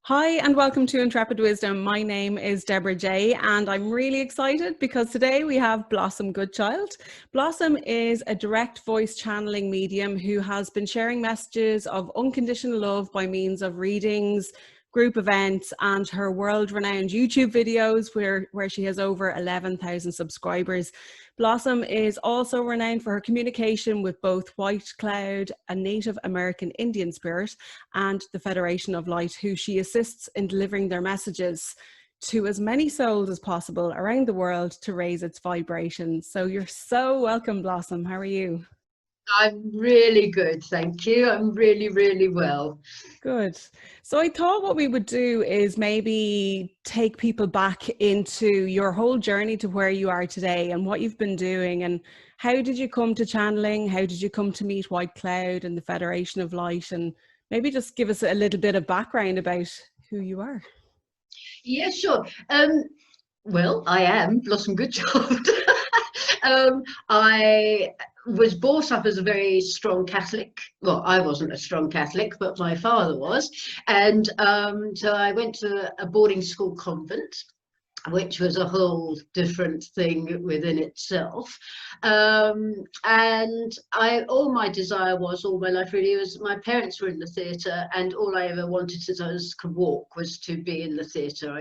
Hi and welcome to Intrepid Wisdom. My name is Deborah J and I'm really excited because today we have Blossom Goodchild. Blossom is a direct voice channeling medium who has been sharing messages of unconditional love by means of readings, group events and her world-renowned YouTube videos where she has over 11,000 subscribers. Blossom is also renowned for her communication with both White Cloud, a Native American Indian spirit, and the Federation of Light, who she assists in delivering their messages to as many souls as possible around the world to raise its vibrations. So you're so welcome, Blossom. How are you? I'm really good, thank you. I'm really, really well. Good. So I thought what we would do is maybe take people back into your whole journey to where you are today and what you've been doing, and how did you come to channeling? How did you come to meet White Cloud and the Federation of Light? And maybe just give us a little bit of background about who you are. Yeah, sure. Well, I am Blossom Goodchild. I was brought up as a very strong Catholic. Well, I wasn't a strong Catholic, but my father was. And so I went to a boarding school convent, which was a whole different thing within itself. And all my desire was, all my life really, was my parents were in the theatre, and all I ever wanted since I could walk was to be in the theatre.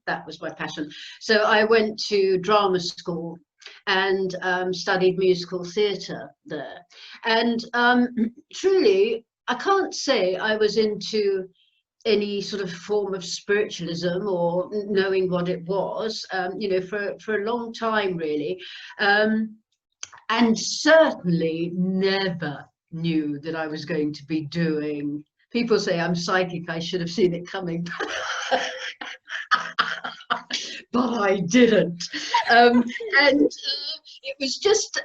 That was my passion. So I went to drama school and studied musical theatre there. And truly, I can't say I was into any sort of form of spiritualism or knowing what it was, for a long time, really. And certainly never knew that I was going to be doing. People say I'm psychic, I should have seen it coming. But I didn't. And it was just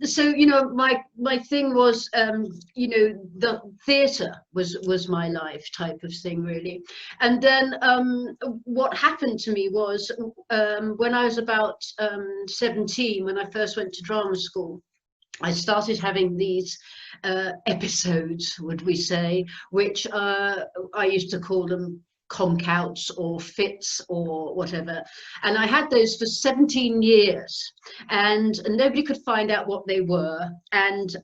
so my thing was the theatre was my life type of thing, really. And then what happened to me was when I was about 17, when I first went to drama school, I started having these episodes, would we say, which I used to call them conk-outs or fits or whatever. And I had those for 17 years and nobody could find out what they were. And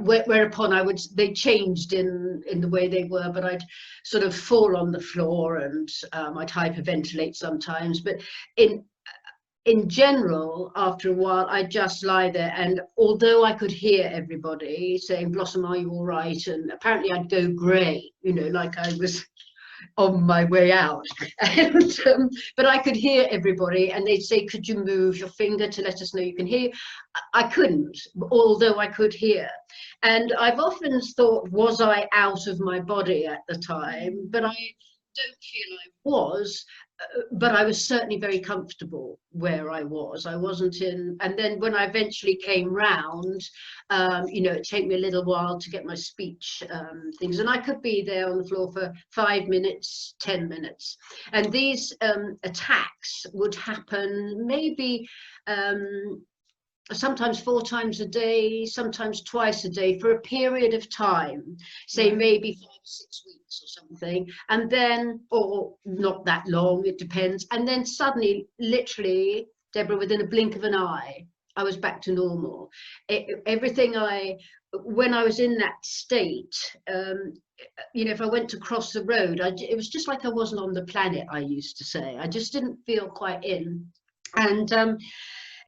whereupon they changed in the way they were, but I'd sort of fall on the floor and I'd hyperventilate sometimes. But in general, after a while, I'd just lie there, and although I could hear everybody saying, "Blossom, are you all right?" and apparently I'd go grey, like I was on my way out. And but I could hear everybody, and they'd say, "Could you move your finger to let us know you can hear?" I couldn't, although I could hear. And I've often thought, was I out of my body at the time? But I don't feel I was. But I was certainly very comfortable where I was. I wasn't in. And then when I eventually came round, it took me a little while to get my speech things, and I could be there on the floor for 5 minutes, 10 minutes. And these attacks would happen maybe sometimes 4 times a day, sometimes twice a day, for a period of time, say maybe 5 or 6 weeks or something, and then, or not that long, it depends. And then suddenly, literally, Deborah, within a blink of an eye, I was back to normal. When I was in that state, if I went to cross the road, it was just like I wasn't on the planet, I used to say. I just didn't feel quite in. And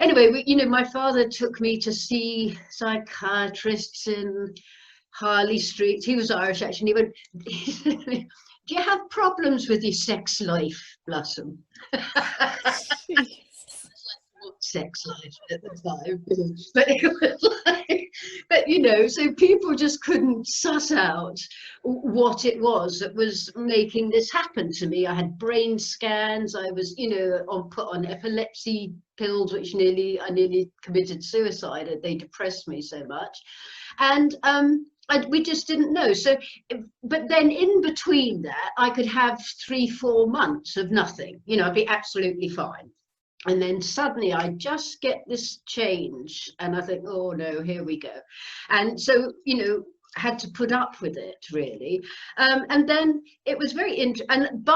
anyway, my father took me to see psychiatrists in Harley Street. He was Irish, actually. He went, "Do you have problems with your sex life, Blossom?" Sex life at the time, but it was like, so people just couldn't suss out what it was that was making this happen to me. I had brain scans. I was, put on epilepsy pills, which I nearly committed suicide. They depressed me so much, and we just didn't know. So, but then in between that, I could have 3-4 months of nothing. I'd be absolutely fine. And then suddenly I just get this change and I think, oh no, here we go. And so, had to put up with it, really. And then it was very interesting. And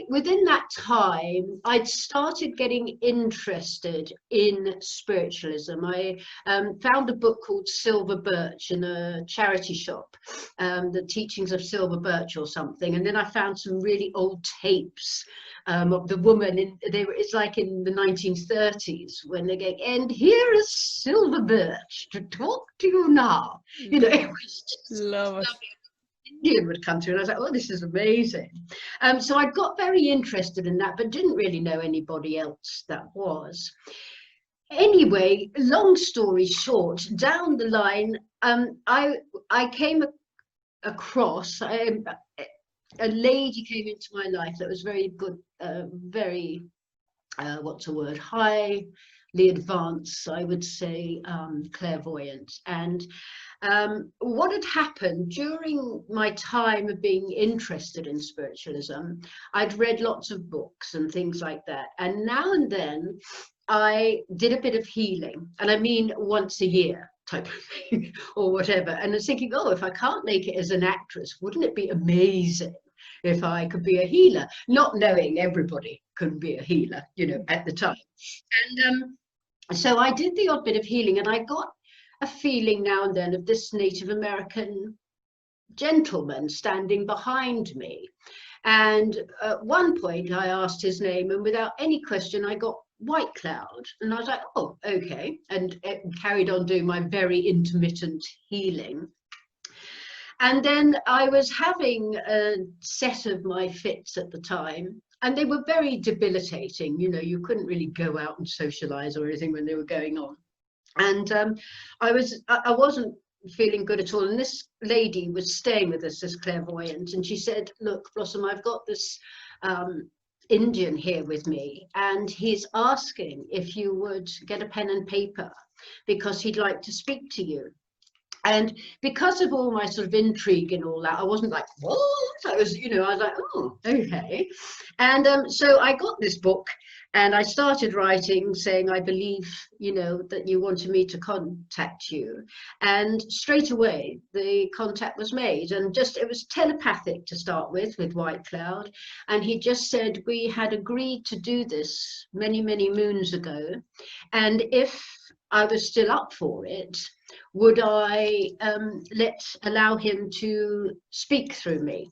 within that time, I'd started getting interested in spiritualism. I found a book called Silver Birch in a charity shop, the teachings of Silver Birch or something. And then I found some really old tapes of the woman. It's like in the 1930s when they're going, and here is Silver Birch to talk to you now. You know, it was just Love it. Indian would come through, and I was like, oh, this is amazing. So I got very interested in that, but didn't really know anybody else that was. Anyway, long story short, down the line, I came across a lady came into my life that was very good, very what's the word, highly advanced, I would say, clairvoyant. And what had happened during my time of being interested in spiritualism, I'd read lots of books and things like that, and now and then I did a bit of healing, and I mean once a year type of thing or whatever. And I was thinking, oh, if I can't make it as an actress, wouldn't it be amazing if I could be a healer? Not knowing everybody could be a healer, you know, at the time. And so I did the odd bit of healing, and I got a feeling now and then of this Native American gentleman standing behind me. And at one point I asked his name, and without any question I got White Cloud. And I was like, oh, okay. And it carried on doing my very intermittent healing. And then I was having a set of my fits at the time, and they were very debilitating. You know, you couldn't really go out and socialize or anything when they were going on. And I wasn't feeling good at all. And this lady was staying with us, this clairvoyant, and she said, look, Blossom, I've got this Indian here with me, and he's asking if you would get a pen and paper because he'd like to speak to you. And because of all my sort of intrigue and all that, I wasn't like, what? I was, you know, I was like, oh, okay. And so I got this book, and I started writing saying, I believe, you know, that you wanted me to contact you. And straight away, the contact was made. And just, it was telepathic to start with White Cloud. And he just said, we had agreed to do this many, many moons ago. And if I was still up for it, would I allow him to speak through me?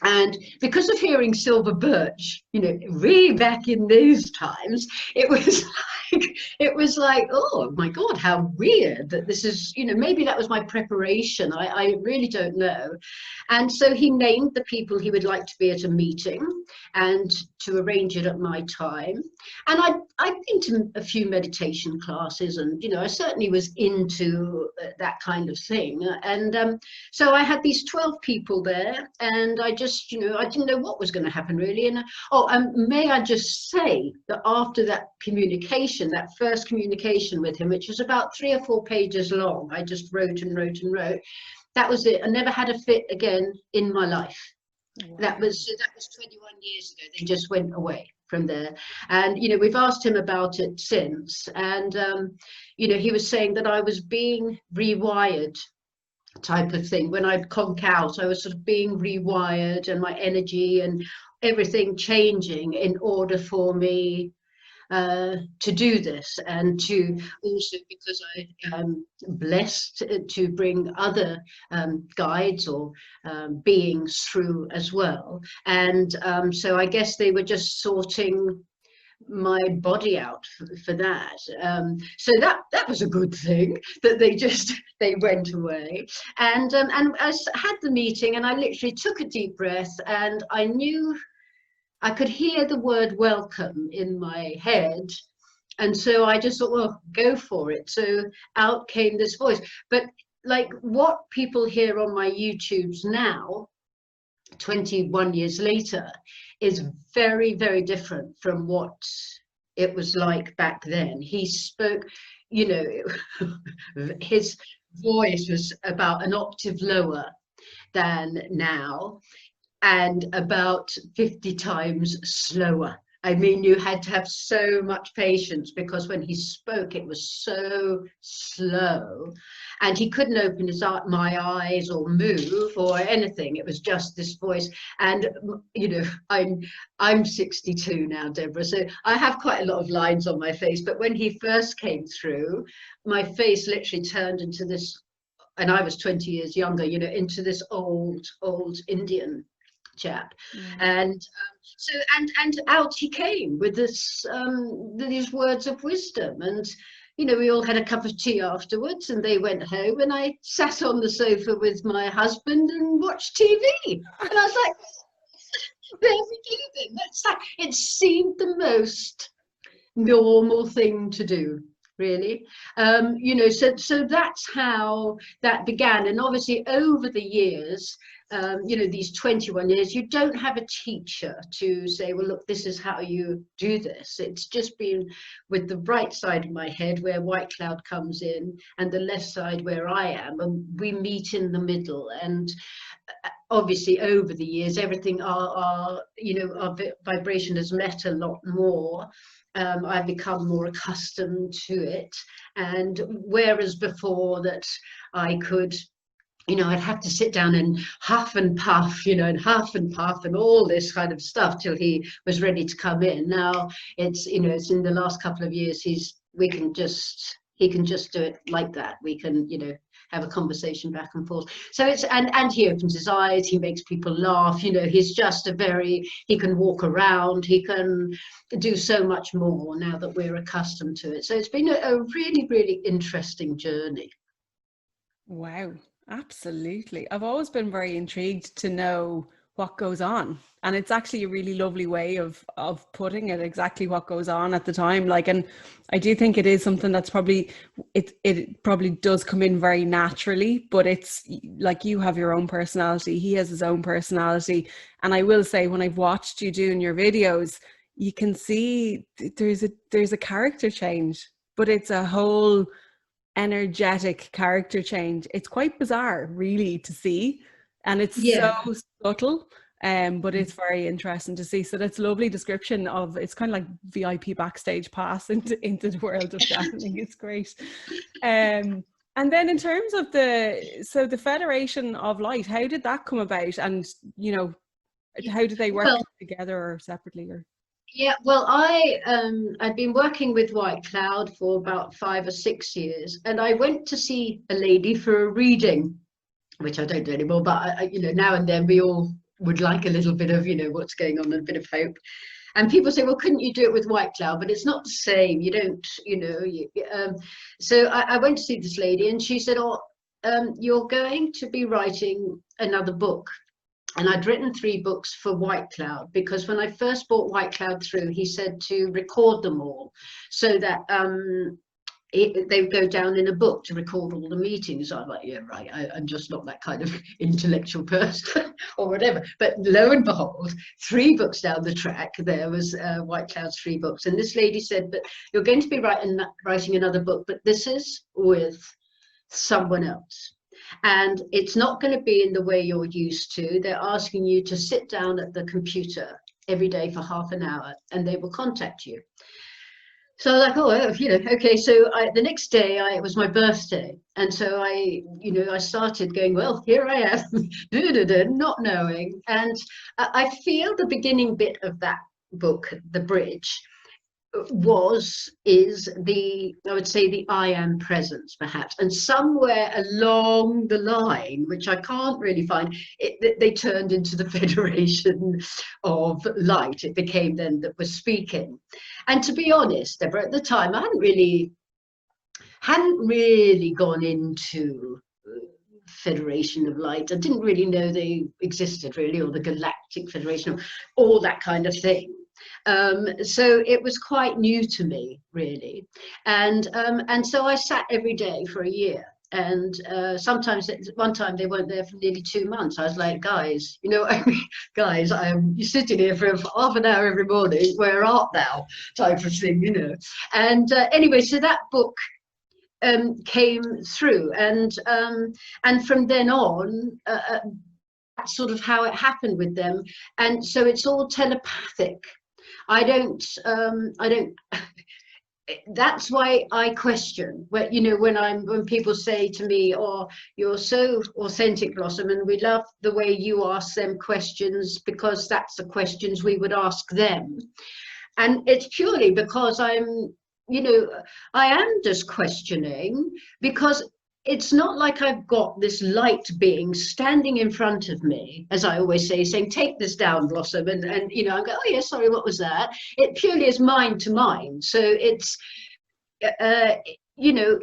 And because of hearing Silver Birch, you know, way back in those times, it was like, oh my God, how weird that this is, you know, maybe that was my preparation. I really don't know. And so he named the people he would like to be at a meeting and to arrange it at my time. And I'd been to a few meditation classes, and, you know, I certainly was into that kind of thing. And so I had these 12 people there, and I just, you know, I didn't know what was going to happen really. And may I just say that after that communication, that first communication with him, which was about 3 or 4 pages long, I just wrote and wrote and wrote. That was it. I never had a fit again in my life. Wow. That was 21 years ago. They just went away from there. And, you know, we've asked him about it since. And, you know, he was saying that I was being rewired type of thing. When I'd conk out, I was sort of being rewired, and my energy and everything changing in order for me to do this, and to also, because I am blessed to bring other guides or beings through as well. And so I guess they were just sorting my body out for that. So that was a good thing that they went away. And I had the meeting, and I literally took a deep breath, and I knew I could hear the word welcome in my head. And so I just thought, well, go for it. So out came this voice. But like what people hear on my YouTubes now, 21 years later, is very, very different from what it was like back then. He spoke, you know, his voice was about an octave lower than now, and about 50 times slower I mean, you had to have so much patience, because when he spoke, it was so slow, and he couldn't open my eyes or move or anything. It was just this voice. And you know, I'm 62 now, Deborah, so I have quite a lot of lines on my face. But when he first came through, my face literally turned into this, and I was 20 years younger, you know, into this old Indian chap. And so and out he came with this these words of wisdom. And you know, we all had a cup of tea afterwards, and they went home, and I sat on the sofa with my husband and watched TV. And I was like, there we go then. That's like, it seemed the most normal thing to do, really. You know, so that's how that began. And obviously over the years, you know, these 21 years, you don't have a teacher to say, well, look, this is how you do this. It's just been with the right side of my head where White Cloud comes in, and the left side where I am, and we meet in the middle. And obviously over the years, everything, our you know, our vibration has met a lot more. I've become more accustomed to it. And whereas before that I could, you know, I'd have to sit down and huff and puff, you know, and huff and puff and all this kind of stuff till he was ready to come in. Now it's, you know, it's in the last couple of years, he can just do it like that. We can, you know, have a conversation back and forth. So it's, and he opens his eyes, he makes people laugh, you know, he's just he can walk around, he can do so much more now that we're accustomed to it. So it's been a really, really interesting journey. Wow, absolutely. I've always been very intrigued to know what goes on, and it's actually a really lovely way of putting it, exactly what goes on at the time. Like, and I do think it is something that's probably, it probably does come in very naturally, but it's like, you have your own personality, he has his own personality. And I will say, when I've watched you doing your videos, you can see there's a character change, but it's a whole energetic character change. It's quite bizarre, really, to see, and it's so subtle, but it's very interesting to see. So that's a lovely description of, it's kind of like VIP backstage pass into the world of channeling. It's great. And then in terms of the Federation of Light, how did that come about? And you know, how did they work together or separately? Or yeah, well, I'd been working with White Cloud for about 5 or 6 years, and I went to see a lady for a reading, which I don't do anymore, but you know, now and then we all would like a little bit of, you know, what's going on, a bit of hope. And people say, well, couldn't you do it with White Cloud? But it's not the same. You don't, you know. So I went to see this lady, and she said, oh, you're going to be writing another book. And I'd written 3 books for White Cloud, because when I first brought White Cloud through, he said to record them all, so that they would go down in a book to record all the meetings. I'm like, yeah, right, I'm just not that kind of intellectual person or whatever. But lo and behold, 3 books down the track, there was White Cloud's 3 books. And this lady said, but you're going to be writing another book, but this is with someone else. And it's not going to be in the way you're used to. They're asking you to sit down at the computer every day for half an hour, and they will contact you. So like, oh, you know, okay. So the next day, it was my birthday, and so I started going, well, here I am, not knowing. And I feel the beginning bit of that book, The Bridge, is the, I would say, the I am presence, perhaps. And somewhere along the line, which I can't really find, they turned into the Federation of Light. It became then that was speaking. And to be honest, Deborah, at the time, I hadn't really gone into Federation of Light. I didn't really know they existed, really, or the Galactic Federation, all that kind of thing. So it was quite new to me, really. And so I sat every day for a year. And sometimes, one time they weren't there for nearly 2 months. I was like, guys, you know, I mean, guys, you're sitting here for half an hour every morning. Where art thou? Type of thing, you know. And anyway, so that book came through, and from then on, that's sort of how it happened with them. And so it's all telepathic. I don't, that's why I question when, you know, when people say to me, oh, you're so authentic, Blossom, and we love the way you ask them questions, because that's the questions we would ask them. And it's purely because I'm, you know, I am just questioning, because it's not like I've got this light being standing in front of me, as I always say, saying, take this down, Blossom. And you know, I go, oh, yeah, sorry, what was that? It purely is mind to mind. So it's, you know,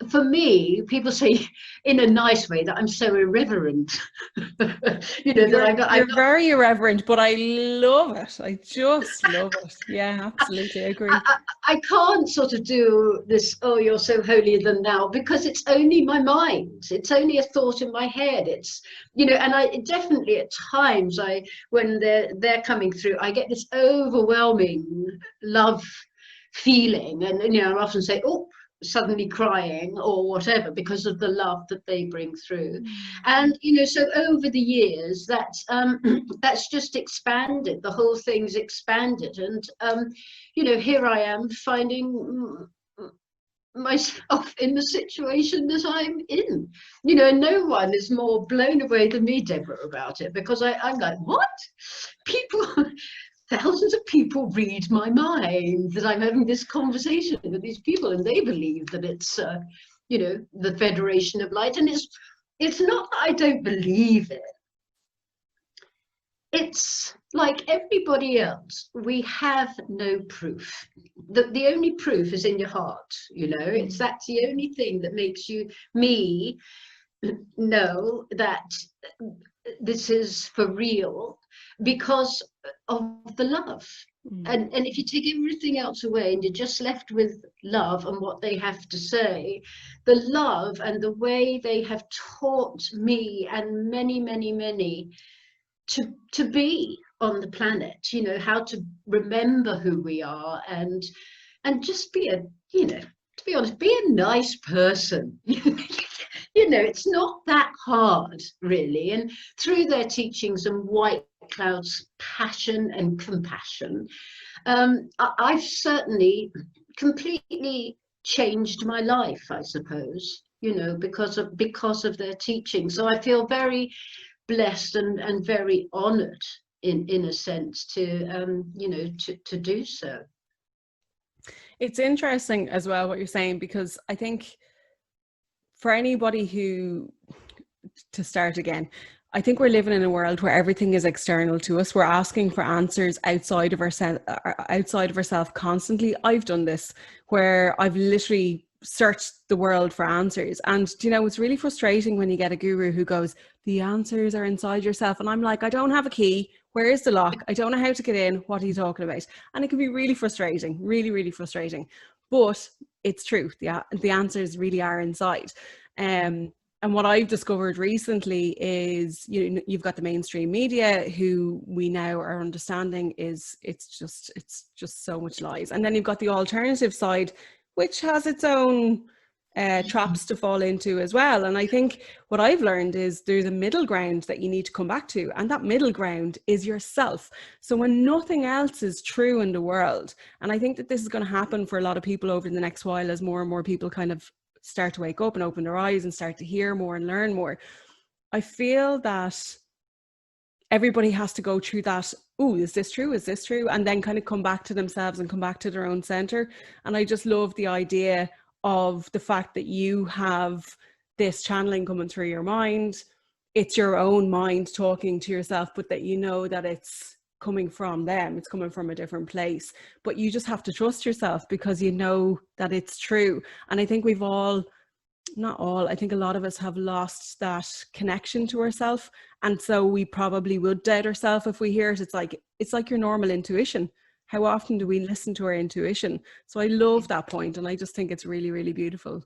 for me, people say in a nice way that I'm so irreverent. You know, that You're very irreverent, but I love it. I just love it. Yeah, absolutely, I agree. I can't sort of do this, oh, you're so holier than thou, because it's only my mind. It's only a thought in my head. It's, you know, and I definitely at times, when they're coming through, I get this overwhelming love feeling, and you know, I often say, oh, suddenly crying or whatever, because of the love that they bring through. And you know, so over the years, that's just expanded. The whole thing's expanded, and you know, here I am finding myself in the situation that I'm in, you know, and no one is more blown away than me, Deborah, about it, because I'm like, what? People, thousands of people read my mind, that I'm having this conversation with these people, and they believe that it's, you know, the Federation of Light. And it's not that I don't believe it. It's like everybody else, we have no proof. The only proof is in your heart, you know, that's the only thing that makes me know that this is for real, because of the love. And if you take everything else away and you're just left with love and what they have to say, the love and the way they have taught me and many, many, many to be on the planet, you know, how to remember who we are, and just be a, you know, to be honest, be a nice person. You know, it's not that hard, really. And through their teachings and White Cloud's passion and compassion, I've certainly completely changed my life, I suppose, you know, because of their teaching. So I feel very blessed and very honored in a sense to you know, to do so. It's interesting as well what you're saying, because I think for anybody who, to start again, I think we're living in a world where everything is external to us. We're asking for answers outside of ourselves constantly. I've done this where I've literally searched the world for answers. And you know, it's really frustrating when you get a guru who goes, the answers are inside yourself. And I'm like, I don't have a key. Where is the lock? I don't know how to get in. What are you talking about? And it can be really frustrating, really, really frustrating. But it's true. The answers really are inside. And what I've discovered recently is, you've got the mainstream media, who we now are understanding is it's just so much lies. And then you've got the alternative side, which has its own traps to fall into as well. And I think what I've learned is there's a middle ground that you need to come back to, and that middle ground is yourself. So when nothing else is true in the world, and I think that this is going to happen for a lot of people over the next while, as more and more people kind of start to wake up and open their eyes and start to hear more and learn more, I feel that everybody has to go through that, oh, is this true? Is this true? And then kind of come back to themselves and come back to their own center. And I just love the idea of the fact that you have this channeling coming through your mind. It's your own mind talking to yourself, but that you know that it's coming from them, it's coming from a different place. But you just have to trust yourself, because you know that it's true. And I think we've all, not all, I think a lot of us have lost that connection to ourselves. And so we probably would doubt ourselves if we hear it. It's like your normal intuition. How often do we listen to our intuition? So I love that point, and I just think it's really, really beautiful.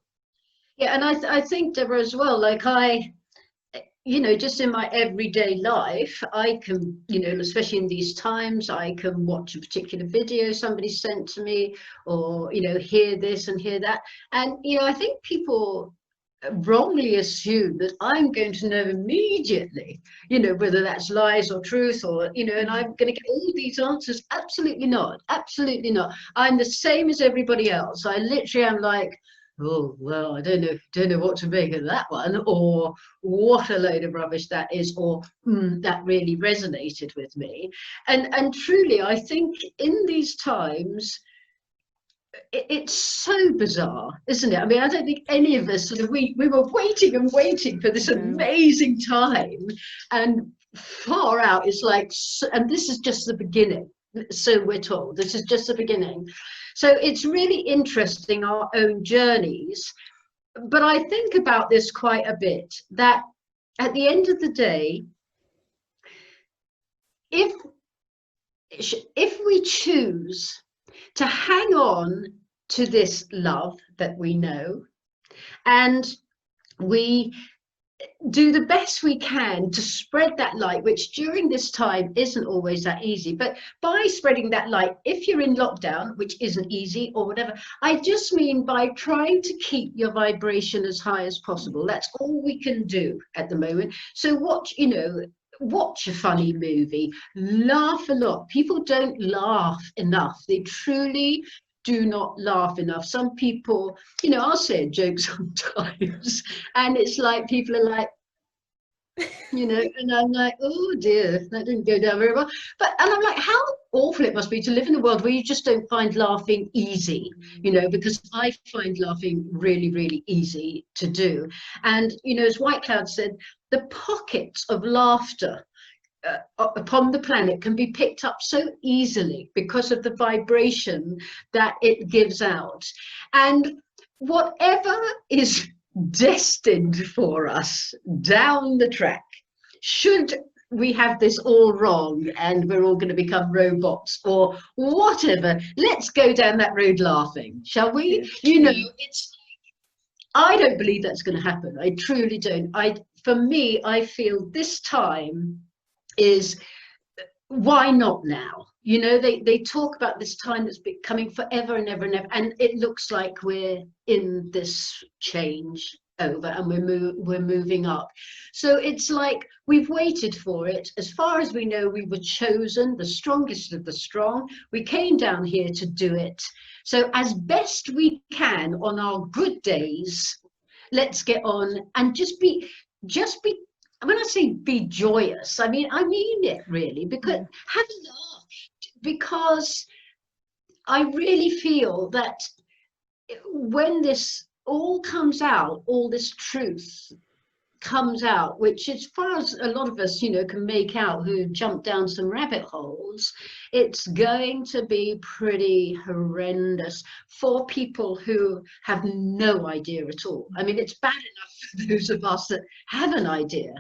Yeah, and I think, Deborah, as well, like you know, just in my everyday life, I can, you know, especially in these times, I can watch a particular video somebody sent to me, or, you know, hear this and hear that. And, you know, I think people wrongly assume that I'm going to know immediately, you know, whether that's lies or truth, or, you know, and I'm going to get all these answers. Absolutely not. Absolutely not. I'm the same as everybody else. I literally am like, oh, well, I don't know what to make of that one, or what a load of rubbish that is, or that really resonated with me. And truly, I think in these times, it's so bizarre, isn't it? I mean, I don't think any of us sort of, we were waiting and waiting for this amazing time, and far out it's like, and this is just the beginning. So we're told this is just the beginning. So it's really interesting, our own journeys. But I think about this quite a bit, that at the end of the day, if we choose to hang on to this love that we know, and we do the best we can to spread that light, which during this time isn't always that easy, but by spreading that light, if you're in lockdown, which isn't easy or whatever, I just mean by trying to keep your vibration as high as possible. That's all we can do at the moment. So watch a funny movie, laugh a lot. People don't laugh enough. They truly do not laugh enough. Some people, I'll say a joke sometimes, and it's like people are like, and I'm like, oh dear, that didn't go down very well. And I'm like, how awful it must be to live in a world where you just don't find laughing easy, because I find laughing really, really easy to do. And, as White Cloud said, the pockets of laughter upon the planet can be picked up so easily because of the vibration that it gives out. And whatever is destined for us down the track, should we have this all wrong and we're all going to become robots or whatever, let's go down that road laughing, shall we? I don't believe that's going to happen. I truly don't. For me, I feel this time is, why not now? They talk about this time that's becoming forever and ever and ever, and it looks like we're in this change over and we're moving up. So it's like we've waited for it. As far as we know, we were chosen, the strongest of the strong. We came down here to do it. So as best we can on our good days, let's get on and just be when I say be joyous, I mean it really, because have a laugh, because I really feel that when this all comes out, all this truth comes out, which as far as a lot of us, can make out who jump down some rabbit holes, it's going to be pretty horrendous for people who have no idea at all. I mean, it's bad enough for those of us that have an idea.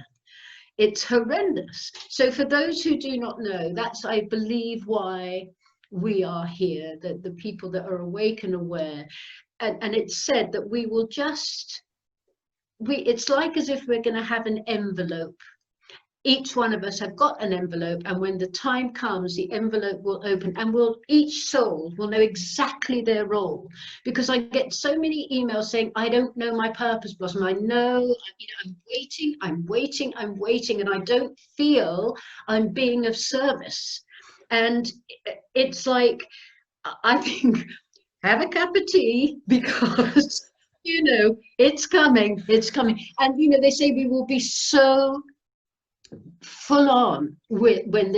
It's horrendous. So for those who do not know, that's, I believe, why we are here, the people that are awake and aware. And it's said that we will it's like as if we're going to have an envelope. Each one of us have got an envelope, and when the time comes, the envelope will open, and each soul will know exactly their role. Because I get so many emails saying, I don't know my purpose, Blossom. I know, I'm waiting, and I don't feel I'm being of service. And it's like, I think, have a cup of tea, because it's coming. And they say we will be so full on when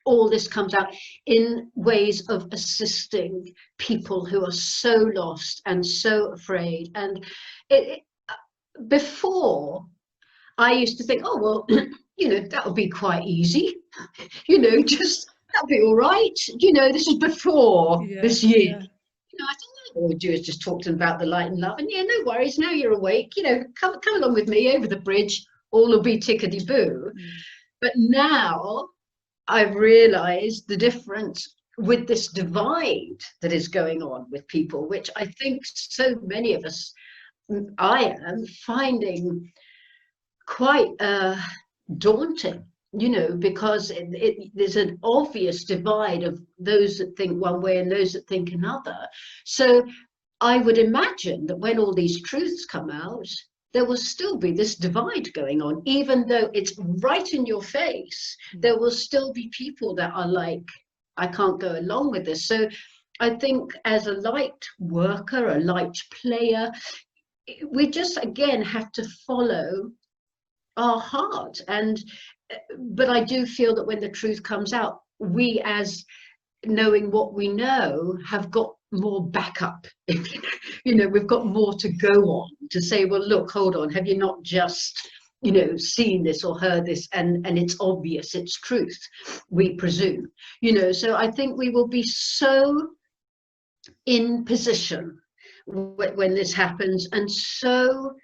all this comes out, in ways of assisting people who are so lost and so afraid. And before, I used to think, oh well, that would be quite easy, just that'll be all right. This is before this year. I thought all we do is just talk to them about the light and love, and no worries, now you're awake, come along with me over the bridge, all will be tickety-boo. But now I've realized the difference with this divide that is going on with people, which I think so many of us, I am finding quite daunting, because there's an obvious divide of those that think one way and those that think another. So I would imagine that when all these truths come out, there will still be this divide going on, even though it's right in your face. There will still be people that are like, I can't go along with this. So I think as a light worker, a light player, we just again have to follow our heart. And but I do feel that when the truth comes out, we, as knowing what we know, have got more backup. We've got more to go on to say, well, look, hold on, have you not just seen this or heard this, and it's obvious, it's truth, we presume. So I think we will be so in position when this happens, and so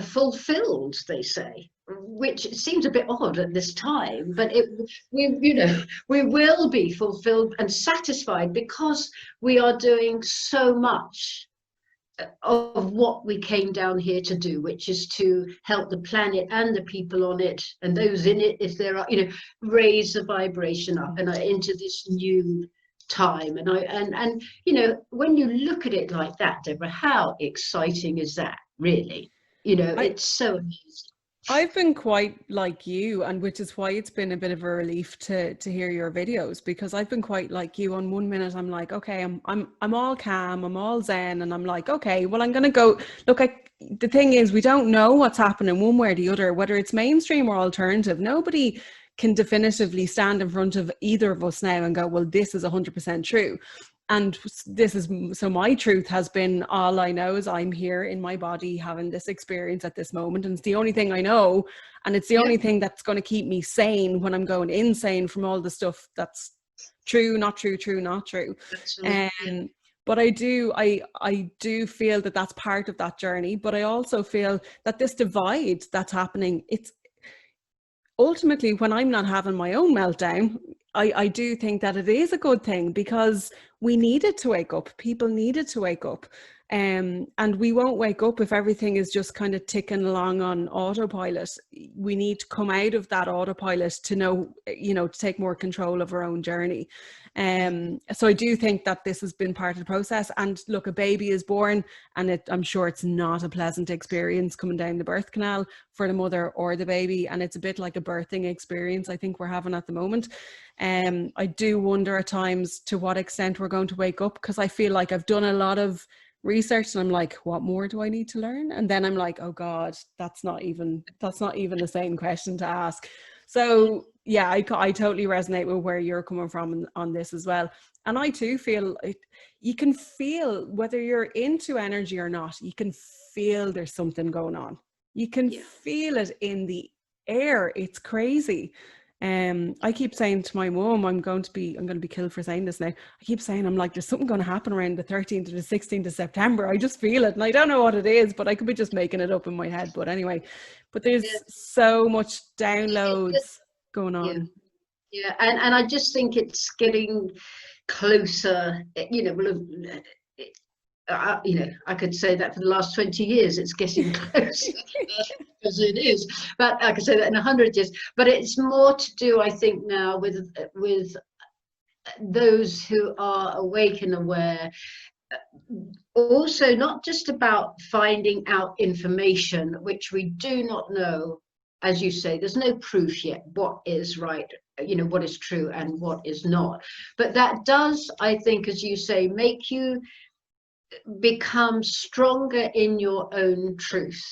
fulfilled, they say, which seems a bit odd at this time, but we will be fulfilled and satisfied, because we are doing so much of what we came down here to do, which is to help the planet and the people on it and those in it, if there are, raise the vibration up and into this new time. And when you look at it like that, Deborah, how exciting is that, really? It's so amazing. I've been quite like you, and which is why it's been a bit of a relief to hear your videos, because I've been quite like you. On one minute I'm like, okay, I'm all calm, I'm all zen, and I'm like, okay, well, I'm gonna go look. The thing is, we don't know what's happening one way or the other, whether it's mainstream or alternative. Nobody can definitively stand in front of either of us now and go, well, this is 100% true. And so my truth has been, all I know is I'm here in my body having this experience at this moment. And it's the only thing I know. And it's the only thing that's going to keep me sane when I'm going insane from all the stuff that's true, not true, true, not true. But I do feel that that's part of that journey. But I also feel that this divide that's happening, it's ultimately, when I'm not having my own meltdown, I do think that it is a good thing, because we needed to wake up. People needed to wake up. And we won't wake up if everything is just kind of ticking along on autopilot. We need to come out of that autopilot to know, to take more control of our own journey. So I do think that this has been part of the process. And look, a baby is born, and I'm sure it's not a pleasant experience coming down the birth canal for the mother or the baby. And it's a bit like a birthing experience I think we're having at the moment. I do wonder at times to what extent we're going to wake up, because I feel like I've done a lot of research and I'm like, what more do I need to learn? And then I'm like, oh God, that's not even the same question to ask. So yeah, I totally resonate with where you're coming from on this as well. And I too feel you can feel, whether you're into energy or not, you can feel there's something going on. You can feel it in the air. It's crazy. I keep saying to my mom, I'm going to be killed for saying this now. I keep saying, I'm like, there's something going to happen around the 13th to the 16th of September. I just feel it, and I don't know what it is, but I could be just making it up in my head. But anyway, but there's so much downloads going on. Yeah, and I just think it's getting closer. I could say that for the last 20 years, it's getting closer, because it is. But I could say that in 100 years. But it's more to do, I think, now with those who are awake and aware. Also, not just about finding out information, which we do not know. As you say, there's no proof yet what is right, what is true and what is not. But that does, I think, as you say, make you become stronger in your own truth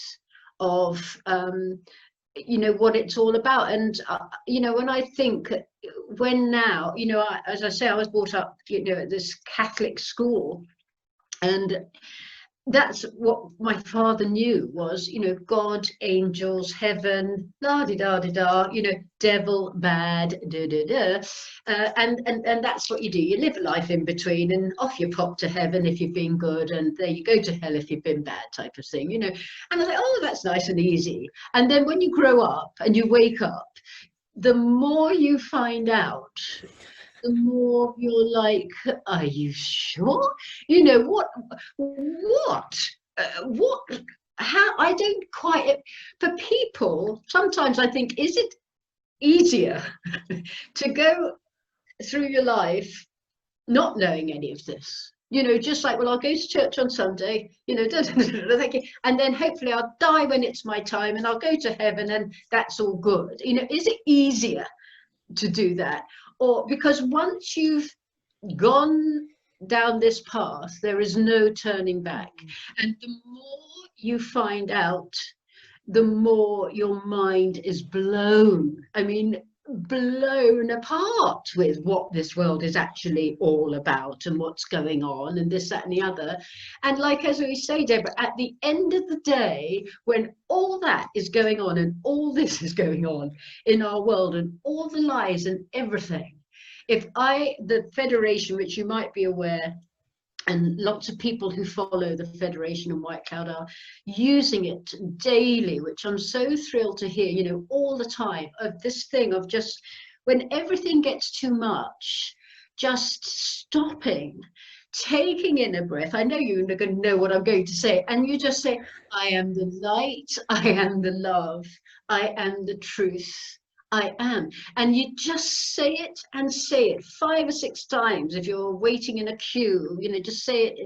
of what it's all about. And when I think, as I say, I was brought up at this Catholic school, and that's what my father knew was, God, angels, heaven, la di da di da, devil, bad, da da da, and that's what you do. You live a life in between, and off you pop to heaven if you've been good, and there you go to hell if you've been bad, type of thing, And I was like, oh, that's nice and easy. And then when you grow up and you wake up, the more you find out, the more you're like, are you sure? How? I don't quite. For people, sometimes I think, is it easier to go through your life not knowing any of this, You know, just like, well, I'll go to church on Sunday, you know, and then hopefully I'll die when it's my time and I'll go to heaven and that's all good. You know, is it easier to do that? Or because once you've gone down this path, there is no turning back. And the more you find out, the more your mind is blown. I mean, blown apart with what this world is actually all about and what's going on and this, that, and the other. And like, as we say, Deborah, at the end of the day, when all that is going on and all this is going on in our world and all the lies and everything, the Federation, which you might be aware, and lots of people who follow the Federation and White Cloud are using it daily, which I'm so thrilled to hear, you know, all the time, of this thing of just, when everything gets too much, just stopping, taking in a breath. I know you're going to know what I'm going to say. And you just say, I am the light, I am the love, I am the truth. I am. And you just say it and say it 5 or 6 times. If you're waiting in a queue, you know, just say it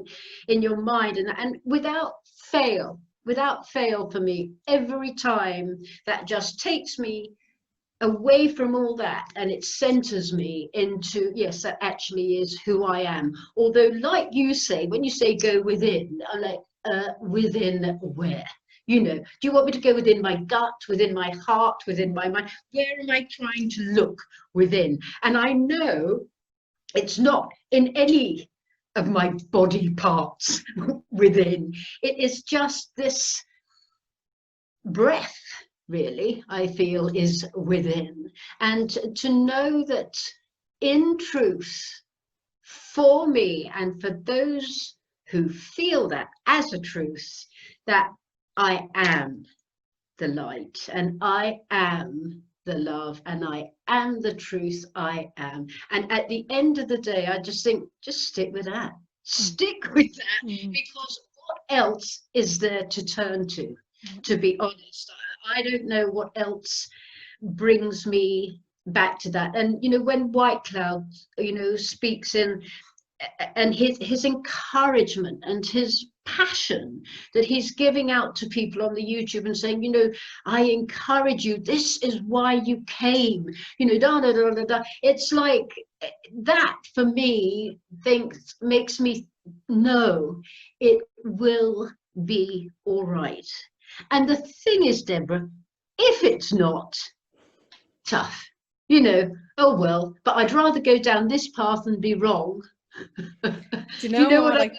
in your mind, and without fail for me, every time. That just takes me away from all that, and it centers me into, yes, that actually is who I am. Although, like you say, when you say go within, I'm like, within where? You know, do you want me to go within my gut, within my heart, within my mind? Where am I trying to look within? And I know it's not in any of my body parts within. It is just this breath, really, I feel, is within. And to know that in truth, for me and for those who feel that as a truth, that I am the light, and I am the love, and I am the truth. I am. And at the end of the day, I just think, just stick with that. Stick with that, because what else is there to turn to be honest? I don't know what else brings me back to that. And, you know, when White Cloud, you know, speaks in, and his encouragement and his passion that he's giving out to people on the YouTube and saying, you know, I encourage you, this is why you came, you know, da da da da da. It's like that for me makes me know it will be all right. And the thing is, Deborah, if it's not, tough, you know, oh well, but I'd rather go down this path and be wrong. Do you know what?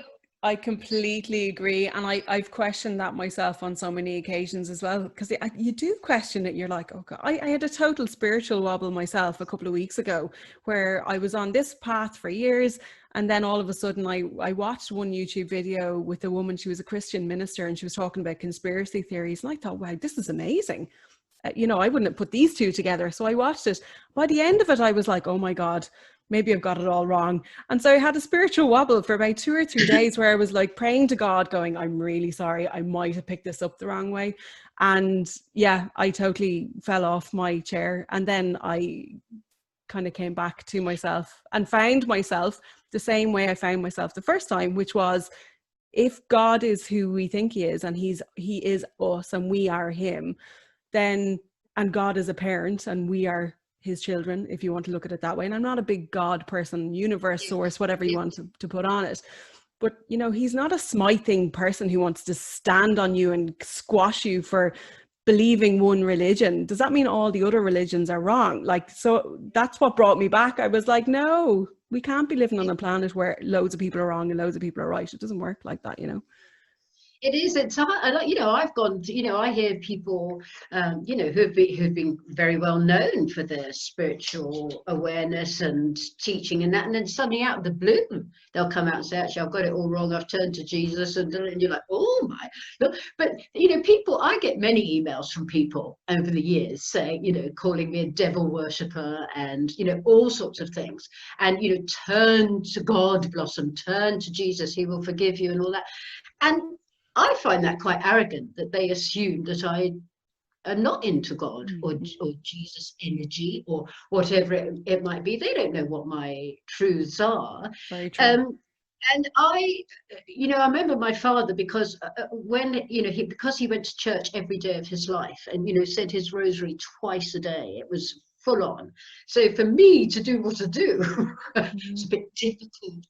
I completely agree. And I've questioned that myself on so many occasions as well, because you do question it. You're like, oh God, I had a total spiritual wobble myself a couple of weeks ago, where I was on this path for years. And then all of a sudden I watched one YouTube video with a woman. She was a Christian minister and she was talking about conspiracy theories. And I thought, wow, this is amazing. You know, I wouldn't have put these two together. So I watched it. By the end of it, I was like, oh my God, maybe I've got it all wrong. And so I had a spiritual wobble for about 2 or 3 days where I was like praying to God going, I'm really sorry. I might have picked this up the wrong way. And yeah, I totally fell off my chair. And then I kind of came back to myself and found myself the same way I found myself the first time, which was, if God is who we think he is, and he is us and we are him, then, and God is a parent and we are his children, if you want to look at it that way. And I'm not a big God person, universe, source, whatever you want to put on it. But, you know, he's not a smithing person who wants to stand on you and squash you for believing one religion. Does that mean all the other religions are wrong? Like, so that's what brought me back. I was like, no, we can't be living on a planet where loads of people are wrong and loads of people are right. It doesn't work like that, you know. It is. It's hard. You know, I've gone to, you know, I hear people, you know, who've been very well known for their spiritual awareness and teaching and that, and then suddenly out of the blue, they'll come out and say, actually, I've got it all wrong. I've turned to Jesus, and you're like, oh my. Look. But you know, I get many emails from people over the years saying, you know, calling me a devil worshipper and, you know, all sorts of things, and, you know, turn to God, Blossom, turn to Jesus, he will forgive you, and all that. And I find that quite arrogant, that they assume that I am not into God or Jesus energy or whatever it might be. They don't know what my truths are. Very true. And I remember my father, because when, because he went to church every day of his life and, said his rosary twice a day, it was full on. So for me to do what I do, it's a bit difficult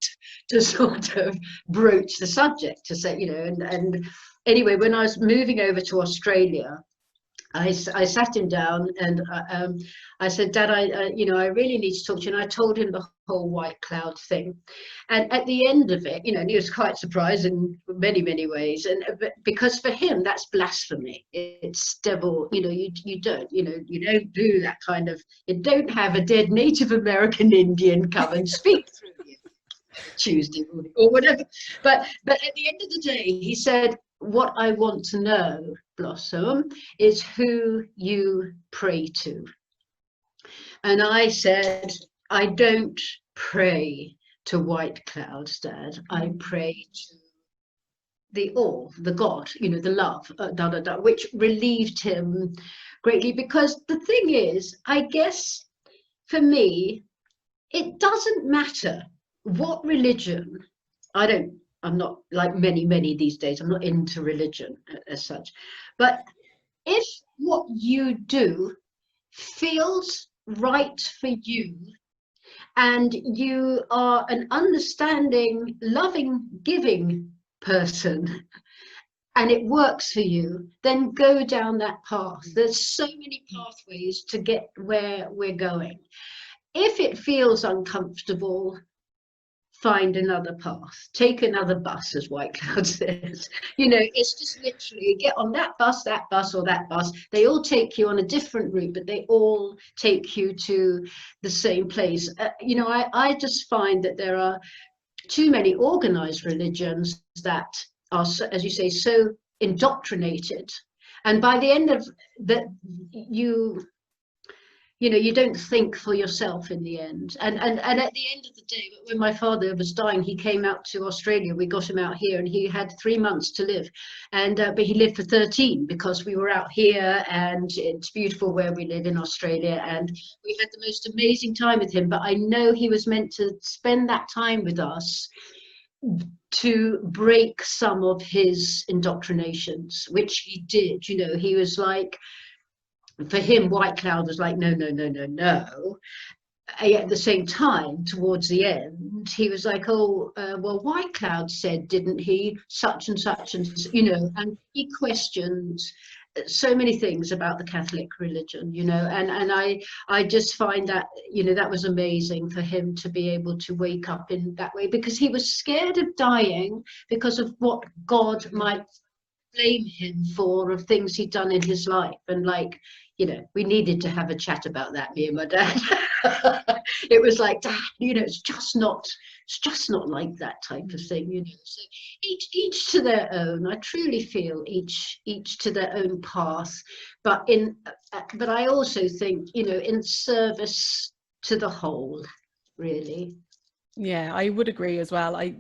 to sort of broach the subject, to say, and anyway, when I was moving over to Australia, I sat him down and I said, Dad, I really need to talk to you. And I told him the whole white cloud thing. And at the end of it, and he was quite surprised in many, many ways. And because for him, that's blasphemy. It's devil, you don't do that kind of, you don't have a dead Native American Indian come and speak through you Tuesday morning or whatever. But at the end of the day, he said, what I want to know, Blossom, is who you pray to. And I said, I don't pray to white clouds, Dad. I pray to the all, the God, the love, which relieved him greatly. Because the thing is, I guess for me, it doesn't matter what religion. I'm not like many these days. I'm not into religion as such. But if what you do feels right for you, and you are an understanding, loving, giving person, and it works for you, then go down that path. There's so many pathways to get where we're going. If it feels uncomfortable, find another path, take another bus, as White Cloud says. It's just literally get on that bus, or that bus. They all take you on a different route, but they all take you to the same place. I just find that there are too many organized religions that are, as you say, so indoctrinated. And by the end of that, you don't think for yourself in the end. And at the end of the day, when my father was dying, he came out to Australia. We got him out here, and he had 3 months to live. And but he lived for 13 because we were out here, and it's beautiful where we live in Australia. And we had the most amazing time with him. But I know he was meant to spend that time with us to break some of his indoctrinations, which he did. He was like, for him, White Cloud was like, no. At the same time, towards the end, he was like, well, White Cloud said, didn't he, such and such, and and he questioned so many things about the Catholic religion, and I just find that, that was amazing for him to be able to wake up in that way, because he was scared of dying because of what God might blame him for, of things he'd done in his life. And we needed to have a chat about that, me and my dad. It was like, Dad, it's just not like that type of thing, so each to their own. I truly feel each to their own path, but I also think, in service to the whole, really. Yeah, I would agree as well. I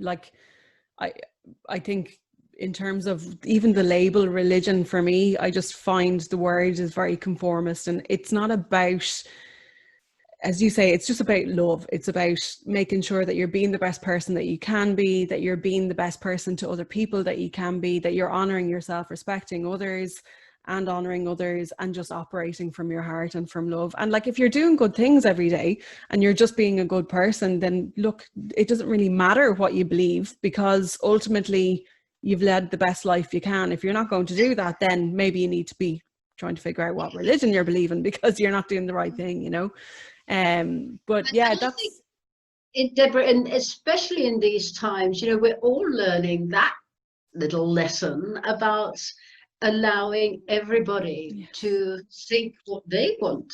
think in terms of even the label religion, for me, I just find the word is very conformist, and it's not about, as you say, it's just about love. It's about making sure that you're being the best person that you can be, that you're being the best person to other people that you can be, that you're honoring yourself, respecting others and honoring others, and just operating from your heart and from love. And if you're doing good things every day and you're just being a good person, then look, it doesn't really matter what you believe, because ultimately you've led the best life you can. If you're not going to do that, then maybe you need to be trying to figure out what religion you're believing, because you're not doing the right thing, But yeah, that's it, Deborah, and especially in these times, we're all learning that little lesson about allowing everybody to think what they want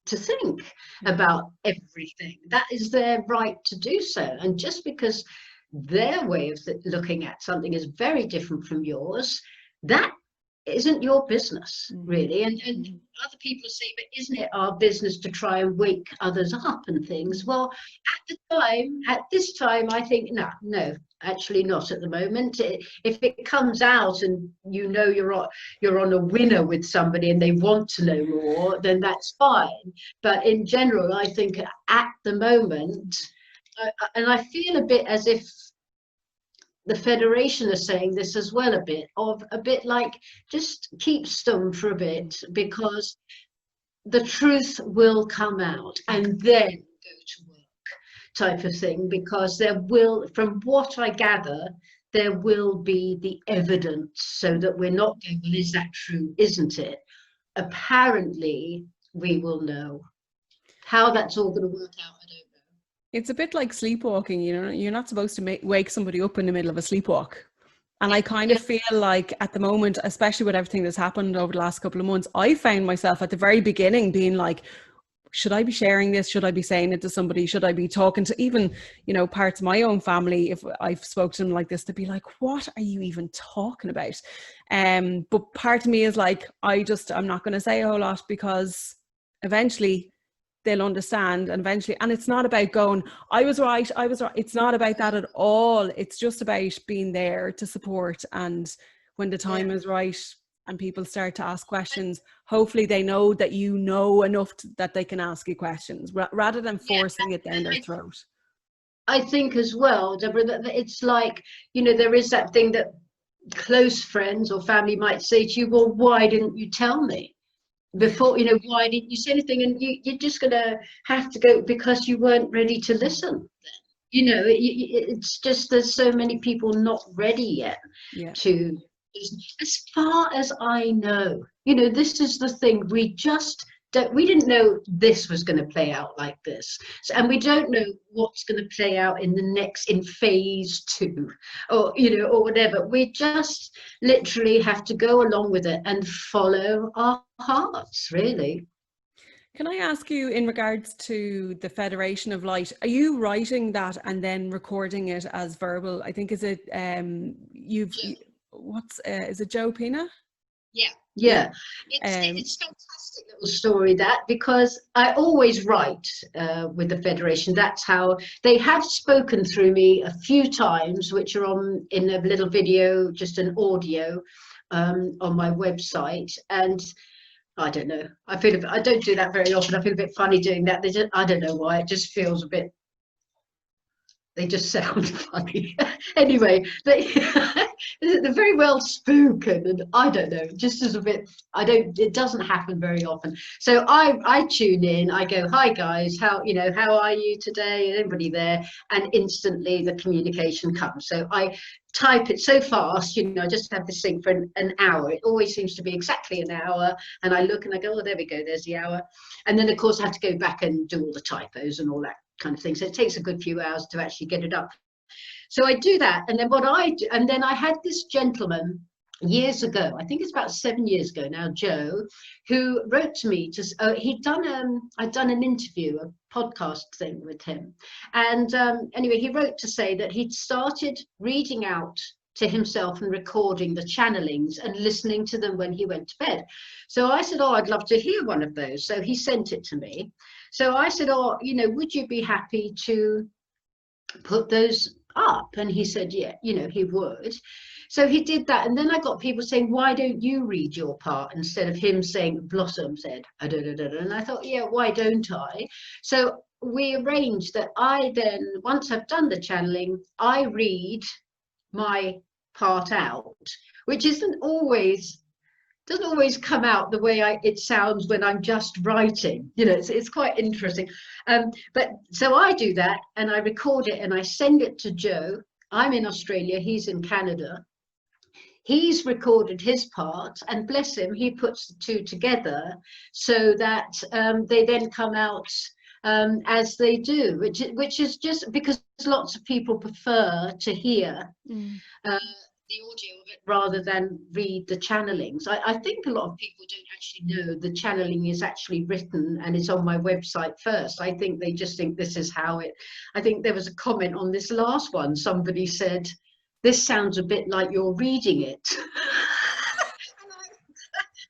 to think about everything. That is their right to do so. And just because their way of looking at something is very different from yours, that isn't your business, really. And other people say, but isn't it our business to try and wake others up and things? Well, at this time, I think, no, actually not at the moment. If it comes out and you're on a winner with somebody and they want to know more, then that's fine. But in general, I think at the moment, and I feel a bit as if the Federation are saying this as well, a bit like, just keep stum for a bit, because the truth will come out and then go to work, type of thing, because there will, from what I gather, there will be the evidence, so that we're not going, well, is that true? Isn't it? Apparently, we will know. How that's all going to work out, I don't know. It's a bit like sleepwalking, you know, you're not supposed to wake somebody up in the middle of a sleepwalk. And I kind of feel like at the moment, especially with everything that's happened over the last couple of months, I found myself at the very beginning being like, should I be sharing this? Should I be saying it to somebody? Should I be talking to even, you know, parts of my own family, if I've spoken to them like this, to be like, what are you even talking about? But part of me is like, I'm not going to say a whole lot, because eventually they'll understand, and eventually, and it's not about going, I was right. It's not about that at all. It's just about being there to support. And when the time is right and people start to ask questions, hopefully they know that you know enough that they can ask you questions, rather than forcing it down their throat. I think as well, Deborah, that it's like, you know, there is that thing that close friends or family might say to you, well, why didn't you tell me before? You know, why didn't you say anything? And you're just going to have to go, because you weren't ready to listen. You know, it's just, there's so many people not ready yet to, as far as I know, you know, this is the thing, we didn't know this was going to play out like this. So, and we don't know what's going to play out in phase 2, or, you know, or whatever. We just literally have to go along with it and follow our hearts, really. Can I ask you, in regards to the Federation of Light, are you writing that and then recording it as verbal? I think, is it, is it Joe Pina? Yeah. It's a fantastic little story, that, because I always write with the Federation. That's how they have spoken through me a few times, which are in a little video, just an audio on my website. And I don't know, I don't do that very often. I feel a bit funny doing that. I don't know why, it just feels a bit, they just sound funny. Anyway, they're very well spoken, and I don't know, just as a bit, it doesn't happen very often. So I tune in, I go, hi guys, how are you today? Anybody there? And instantly the communication comes. So I type it so fast, you know, I just have this thing for an hour. It always seems to be exactly an hour. And I look and I go, oh, there we go, there's the hour. And then of course I have to go back and do all the typos and all that kind of thing. So it takes a good few hours to actually get it up. So I do that, and then and then I had this gentleman years ago, I think it's about 7 years ago now, Joe, who wrote to me I'd done an interview, a podcast thing with him, and anyway, he wrote to say that he'd started reading out to himself and recording the channelings and listening to them when he went to bed. So I said, oh, I'd love to hear one of those. So he sent it to me. So I said, oh, you know, would you be happy to put those up? And he said, yeah, you know, he would. So he did that. And then I got people saying, why don't you read your part, instead of him saying, Blossom said, and I thought, yeah, why don't I? So we arranged that I then, once I've done the channeling, I read my part out, which doesn't always come out the way it sounds when I'm just writing. You know, it's quite interesting. But so I do that, and I record it, and I send it to Joe. I'm in Australia, he's in Canada. He's recorded his part, and bless him, he puts the two together so that they then come out as they do, which is just because lots of people prefer to hear the audio of it rather than read the channelings. I think a lot of people don't actually know the channeling is actually written and it's on my website first. I think they just think this is how it, I think there was a comment on this last one, somebody said, this sounds a bit like you're reading it.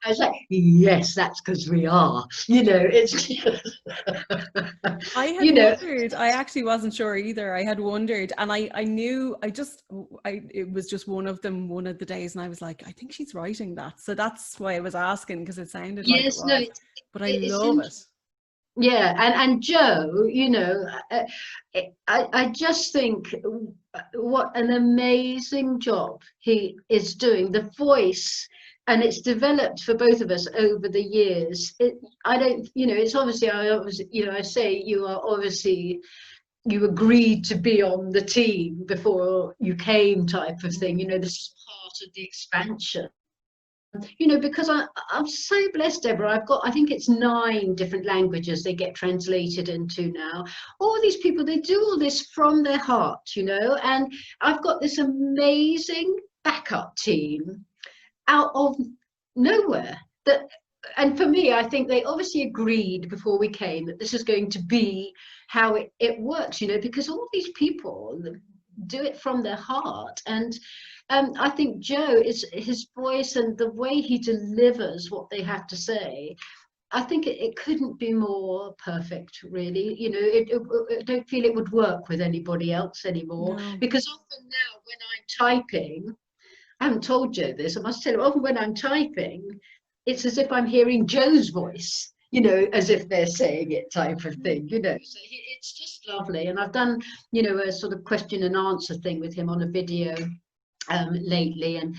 I was like, yes, that's because we are, you know, it's just, I had wondered, I actually wasn't sure either. I had wondered, and I knew, it was just one of the days, and I was like, I think she's writing that. So that's why I was asking, because it sounded like it was, but I love it. Yeah, and Joe, you know, I just think what an amazing job he is doing. The voice, and it's developed for both of us over the years. I don't, it's obviously, I say you are obviously, you agreed to be on the team before you came, type of thing. This is part of the expansion. Because I'm so blessed, Deborah. I think it's 9 different languages they get translated into now. All these people, they do all this from their heart, and I've got this amazing backup team out of nowhere. And for me, I think they obviously agreed before we came that this is going to be how it works, because all these people do it from their heart. And I think Joe, is his voice and the way he delivers what they have to say, I think it couldn't be more perfect, really. I don't feel it would work with anybody else anymore. No. Because often now when I'm typing, I haven't told Joe this, I must tell you, often when I'm typing, it's as if I'm hearing Joe's voice, as if they're saying it, type of thing, So it's just lovely. And I've done, a sort of question and answer thing with him on a video lately, and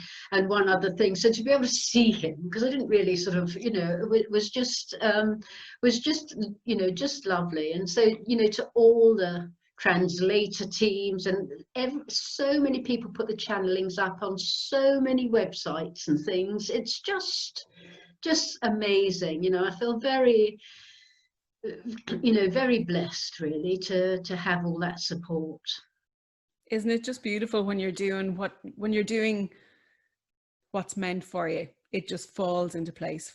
one other thing. So to be able to see him, because I didn't really sort of, it was just just lovely. And so, to all the translator teams, and so many people put the channelings up on so many websites and things. It's just amazing. I feel very, very blessed, really, to have all that support. Isn't it just beautiful when you're doing what's meant for you? It just falls into place.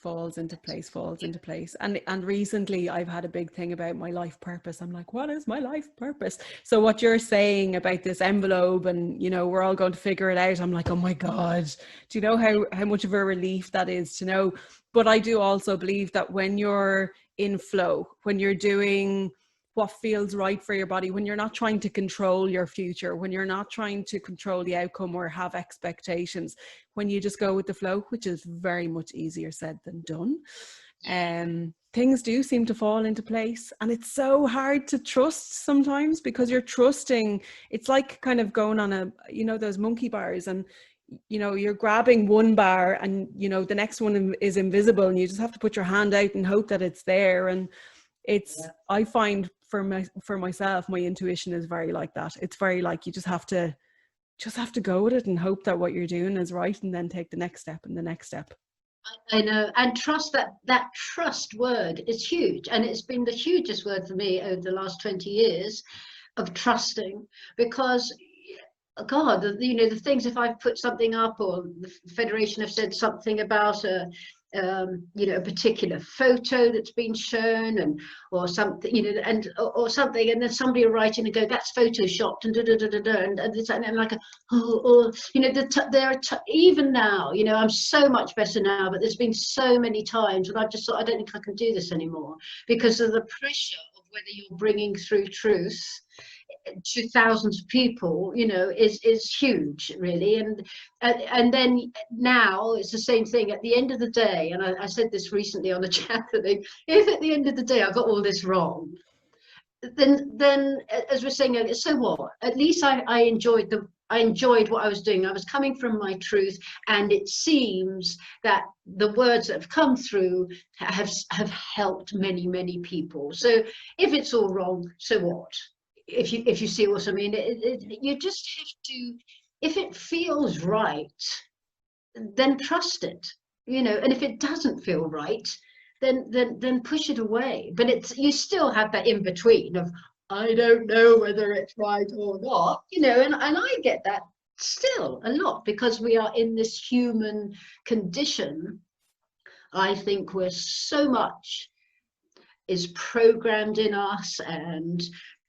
And recently I've had a big thing about my life purpose. I'm like, what is my life purpose? So what you're saying about this envelope and, we're all going to figure it out, I'm like, oh my God, do you know how much of a relief that is to know? But I do also believe that when you're in flow, when you're doing what feels right for your body, when you're not trying to control your future, when you're not trying to control the outcome or have expectations, when you just go with the flow, which is very much easier said than done, things do seem to fall into place. And it's so hard to trust sometimes, because you're trusting, it's like kind of going on those monkey bars, and you're grabbing one bar and the next one is invisible, and you just have to put your hand out and hope that it's there. And I find for myself, my intuition is very like that. It's very like, you just have to go with it and hope that what you're doing is right, and then take the next step and the next step. I know, and trust, that trust word is huge, and it's been the hugest word for me over the last 20 years of trusting. Because God, the things, if I've put something up, or the Federation have said something about a particular photo that's been shown, or something, or something, and then somebody will write in and go, that's photoshopped, and and I'm like, even now, I'm so much better now, but there's been so many times when I've just thought, I don't think I can do this anymore, because of the pressure of whether you're bringing through truth to thousands of people, is huge, really. And then now it's the same thing at the end of the day. And I said this recently on a chat thing, if at the end of the day I got all this wrong, then as we're saying, so what? At least I enjoyed what I was doing. I was coming from my truth, and it seems that the words that have come through have helped many, many people. So if it's all wrong, so what? If you see what I mean, you just have to, if it feels right, then trust it, and if it doesn't feel right, then push it away. But you still have that in between of, I don't know whether it's right or not, and I get that still a lot, because we are in this human condition. I think we're so much is programmed in us, and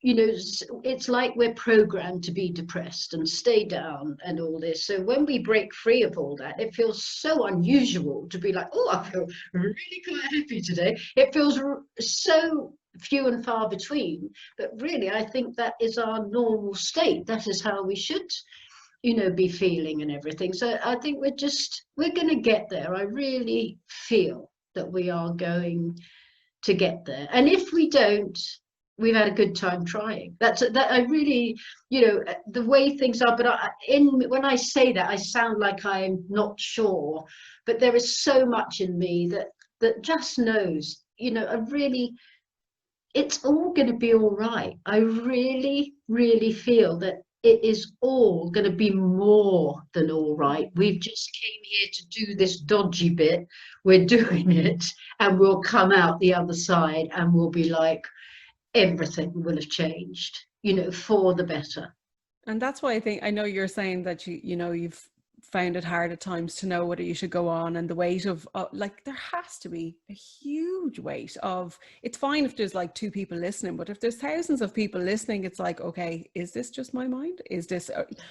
it's like we're programmed to be depressed and stay down and all this. So when we break free of all that, it feels so unusual to be like, oh, I feel really quite happy today. It feels so few and far between, but really I think that is our normal state. That is how we should be feeling and everything. So I think we're going to get there. I really feel that we are going to get there, and if we don't, we've had a good time trying. That I really, you know, the way things are. But when I say that, I sound like I'm not sure. But there is so much in me that just knows, you know, it's all going to be all right. I really, really feel that it is all going to be more than all right. We've just came here to do this dodgy bit. We're doing it, and we'll come out the other side, and we'll be like, everything will have changed, you know, for the better. And that's why I think, I know you're saying that you know, you've found it hard at times to know whether you should go on, and the weight of like, there has to be a huge weight of, it's fine if there's like 2 people listening, but if there's thousands of people listening, it's like, okay, is this just my mind? Is this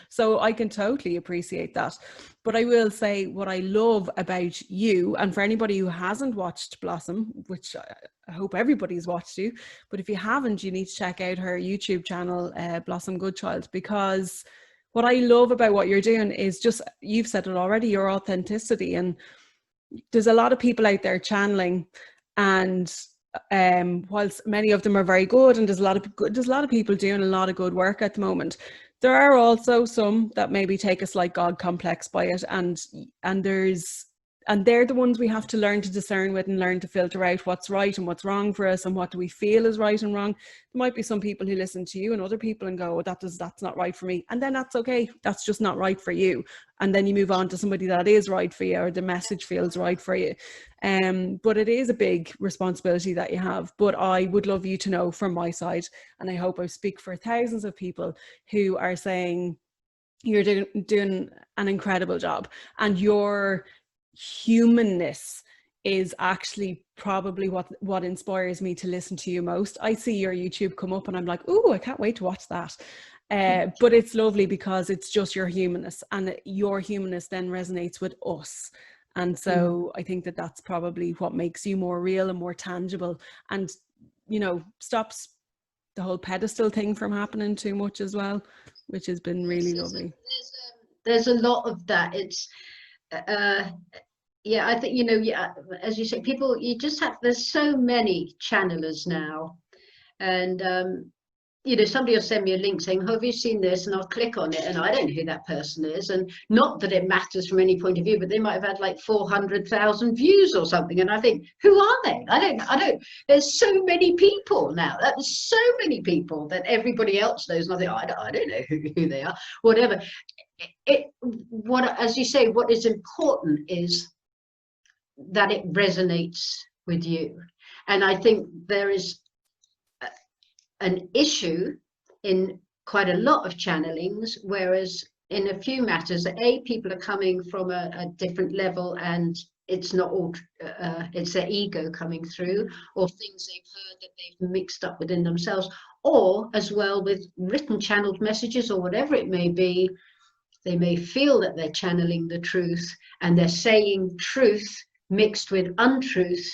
so I can totally appreciate that. But I will say, what I love about you, and for anybody who hasn't watched Blossom, which I hope everybody's watched you, but if you haven't, you need to check out her YouTube channel, Blossom Goodchild, because what I love about what you're doing is just, you've said it already, your authenticity. And there's a lot of people out there channeling, and whilst many of them are very good, and there's a lot of people doing a lot of good work at the moment, there are also some that maybe take a slight God complex by it, and they're the ones we have to learn to discern with, and learn to filter out what's right and what's wrong for us, and what do we feel is right and wrong. There might be some people who listen to you and other people and go, oh, that's not right for me. And then that's okay. That's just not right for you. And then you move on to somebody that is right for you, or the message feels right for you. But it is a big responsibility that you have. But I would love you to know from my side, and I hope I speak for thousands of people who are saying, you're doing an incredible job, and your humanness is actually probably what inspires me to listen to you most. I see your YouTube come up and I'm like, oh, I can't wait to watch that. But it's lovely because it's just your humanness, and your humanness then resonates with us. And so I think that that's probably what makes you more real and more tangible, and, you know, stops the whole pedestal thing from happening too much as well, which has been really lovely. There's a lot of that. It's yeah, I think, you know, yeah, as you say, people, you just have, there's so many channelers now, and you know, somebody will send me a link saying, oh, have you seen this? And I'll click on it, and I don't know who that person is, and not that it matters from any point of view, but they might have had like 400,000 views or something, and I think, who are they? I don't, there's so many people now, there's so many people that everybody else knows, and I think, I don't know who they are, whatever. As you say, what is important is that it resonates with you. And I think there is an issue in quite a lot of channelings, whereas in a few matters, people are coming from a different level, and it's not all, it's their ego coming through, or things they've heard that they've mixed up within themselves, or as well with written channeled messages or whatever it may be, they may feel that they're channeling the truth, and they're saying truth mixed with untruth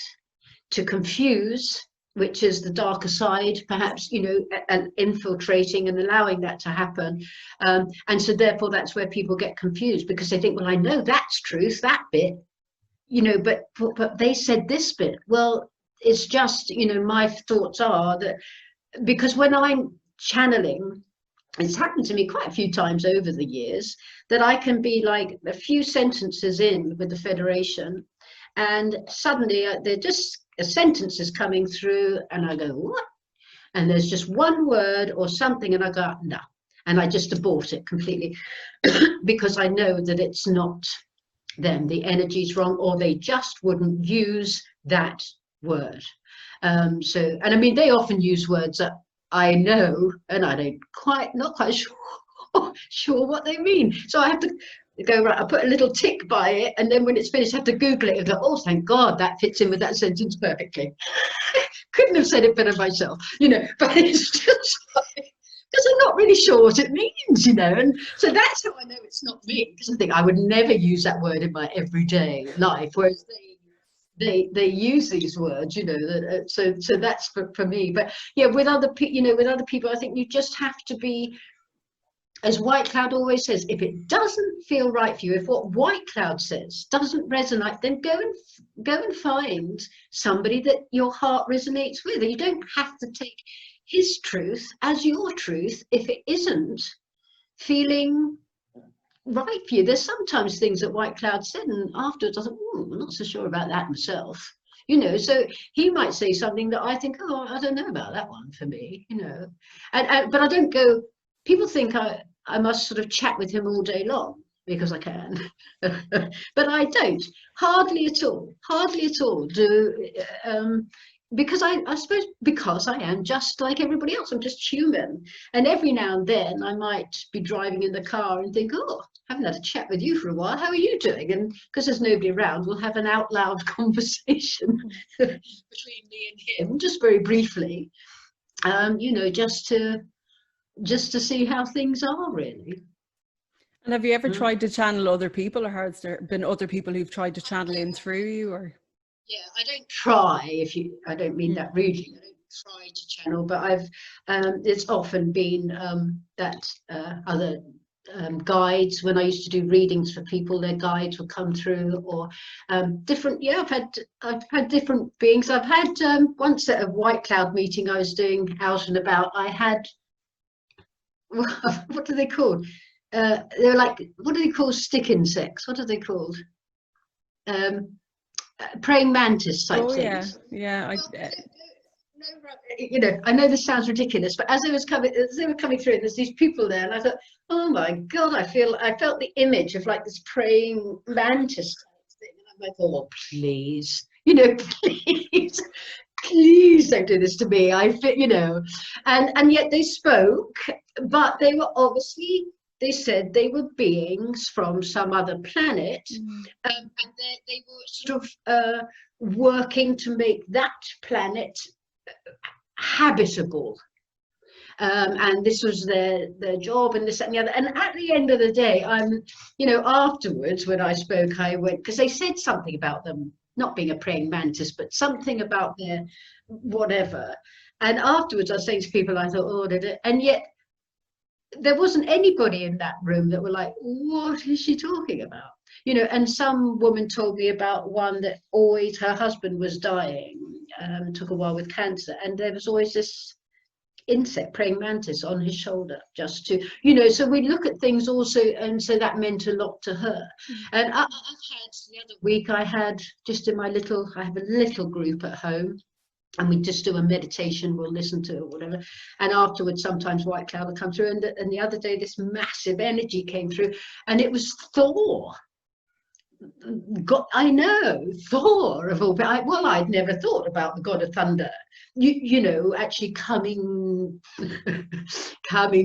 to confuse, which is the darker side, perhaps, you know, and infiltrating and allowing that to happen. And so therefore that's where people get confused, because they think, well, I know that's truth, that bit, you know, but they said this bit. Well, it's just, you know, my thoughts are that, because when I'm channeling, it's happened to me quite a few times over the years, that I can be like a few sentences in with the Federation, and suddenly they're just a sentence is coming through, and I go, what? And there's just one word or something, and I go, no. And I just abort it completely because I know that it's not them. The energy's wrong, or they just wouldn't use that word. And I mean, they often use words that I know, and I don't not quite sure what they mean. So I have to go, right, I put a little tick by it, and then when it's finished, I have to Google it and go, oh, thank God, that fits in with that sentence perfectly. Couldn't have said it better myself, you know, but it's just like, because I'm not really sure what it means, you know, and so that's how I know it's not me, because I think I would never use that word in my everyday life, whereas they use these words, you know, so that's for me. But yeah, with other people, I think you just have to be, as White Cloud always says, if it doesn't feel right for you, if what White Cloud says doesn't resonate, then go and find somebody that your heart resonates with. You don't have to take his truth as your truth if it isn't feeling right for you. There's sometimes things that White Cloud said, and afterwards I thought, I'm not so sure about that myself. So he might say something that I think, oh, I don't know about that one for me, but I don't go, people think I must sort of chat with him all day long because I can, but I don't, hardly at all do, because I suppose because I am just like everybody else, I'm just human. And every now and then I might be driving in the car and think, oh, I haven't had a chat with you for a while. How are you doing? And because there's nobody around, we'll have an out loud conversation between me and him, just very briefly, just to see how things are, really. And have you ever tried to channel other people, or has there been other people who've tried to channel in through you? Or yeah, I don't try, I don't mean that rudely. I don't try to channel, but I've it's often been that other guides, when I used to do readings for people, their guides would come through, or different. Yeah, I've had different beings. I've had once at a White Cloud meeting I was doing out and about. I had what do they call? They're like, what do they call stick insects? What are they called? Praying mantis type things. Yeah. I know this sounds ridiculous, but as they were coming through, and there's these people there, and I thought, oh my God, I felt the image of like this praying mantis type thing, and I'm like, oh please, please don't do this to me. And yet they spoke, but they were obviously. They said they were beings from some other planet, and they were sort of working to make that planet habitable. And this was their job, and this and the other. And at the end of the day, afterwards when I spoke, I went, because they said something about them not being a praying mantis, but something about their whatever. And afterwards, I was saying to people, I thought, oh, did it? And yet, there wasn't anybody in that room that were like, what is she talking about? And some woman told me about one that always, her husband was dying, took a while with cancer, and there was always this insect, praying mantis, on his shoulder, just to, so we look at things also, and so that meant a lot to her. And I've had, the other week, I had just I have a little group at home, and we just do a meditation, we'll listen to it or whatever. And afterwards, sometimes White Cloud will come through. And the other day, this massive energy came through, and it was Thor. God, I know, Thor of all people. I'd never thought about the god of thunder, actually coming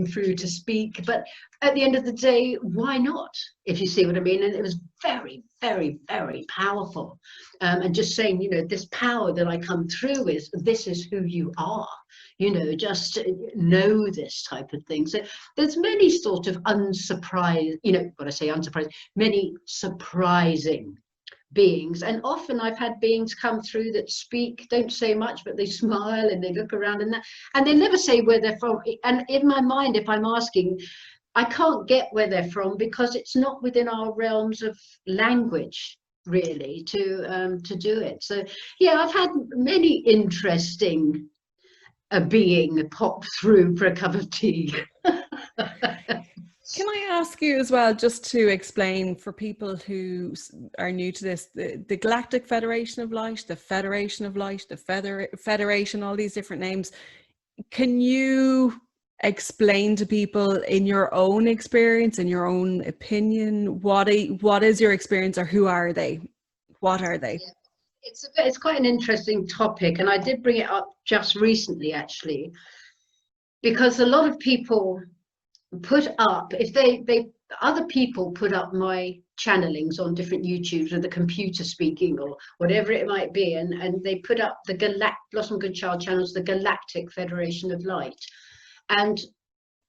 through to speak. But at the end of the day, why not? If you see what I mean. And it was very, very, very powerful. And just saying, this power that I come through this is who you are. Just know this type of thing. So there's many sort of unsurprised, when I say unsurprised, many surprising beings. And often I've had beings come through that speak, don't say much, but they smile and they look around and they never say where they're from. And in my mind, if I'm asking, I can't get where they're from, because it's not within our realms of language, really, to do it. So yeah, I've had many interesting being pop through for a cup of tea. Can I ask you as well, just to explain for people who are new to this, the Galactic Federation of Light, the Federation of Light, the Federation, all these different names. Can you explain to people in your own experience, in your own opinion, what is your experience, or who are they? What are they? Yeah. It's quite an interesting topic, and I did bring it up just recently, actually, because a lot of people put up, other people put up my channelings on different YouTubes with the computer speaking or whatever it might be, and they put up the Blossom Good Child channels, the Galactic Federation of Light, and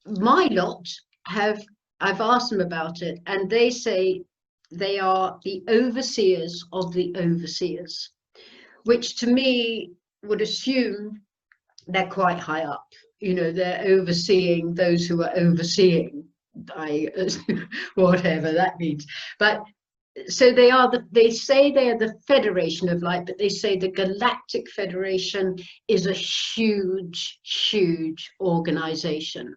my lot I've asked them about it, and they say they are the overseers of the overseers, which to me would assume they're quite high up. They're overseeing those who are overseeing, whatever that means. But so they say they are the Federation of Light, but they say the Galactic Federation is a huge organization,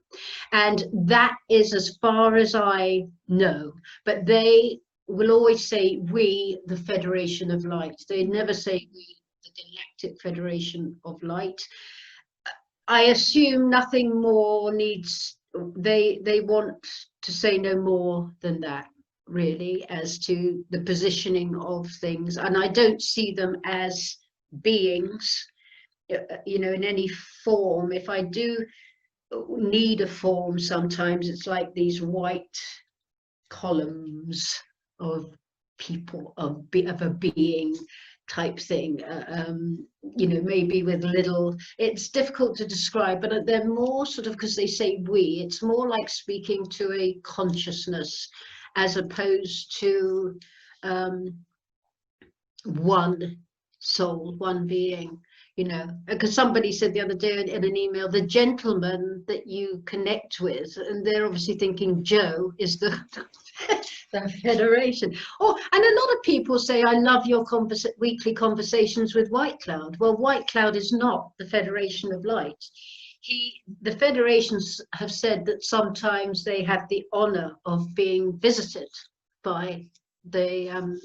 and that is as far as I know. But they will always say we, the Federation of Light. They never say we, the Galactic Federation of Light. I assume nothing more needs, they want to say no more than that, really, as to the positioning of things. And I don't see them as beings, you know, in any form. If I do need a form, sometimes it's like these white columns of people, of a being type thing, you know, maybe with little, it's difficult to describe, but they're more sort of, because they say we, it's more like speaking to a consciousness as opposed to one soul, one being, you know. Because somebody said the other day in an email, the gentleman that you connect with, and they're obviously thinking Joe is the the Federation. Oh, and a lot of people say, I love your weekly conversations with White Cloud. Well, White Cloud is not the Federation of Light. The federations have said that sometimes they have the honor of being visited by the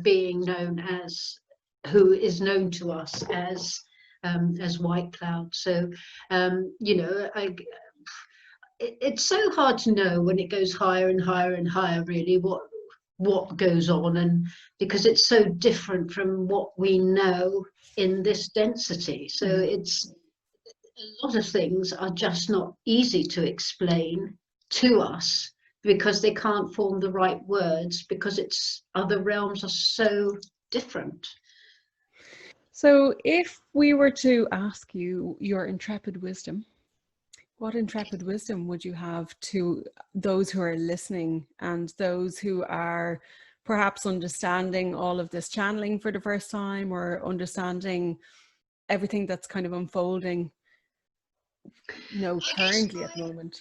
being known as, who is known to us as White Cloud. So you know, it's so hard to know when it goes higher and higher and higher, really, what goes on, and because it's so different from what we know in this density. So it's, a lot of things are just not easy to explain to us because they can't form the right words, because it's, other realms are so different. So if we were to ask you your intrepid wisdom, what intrepid wisdom would you have to those who are listening and those who are perhaps understanding all of this channeling for the first time, or understanding everything that's kind of unfolding, you know, currently at the moment?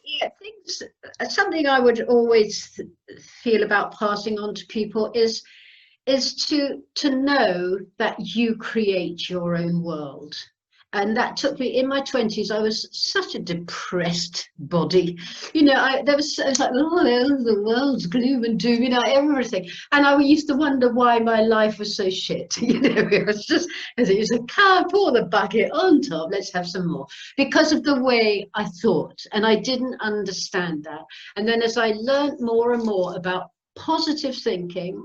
Yeah, things, something I would always feel about passing on to people is to know that you create your own world. And that took me, in my 20s, I was such a depressed body. You know, I was like, oh, there's the world's gloom and doom, you know, everything. And I used to wonder why my life was so shit. You know, it was just, as it was, can't pour the bucket on top, let's have some more. Because of the way I thought. And I didn't understand that. And then as I learned more and more about positive thinking,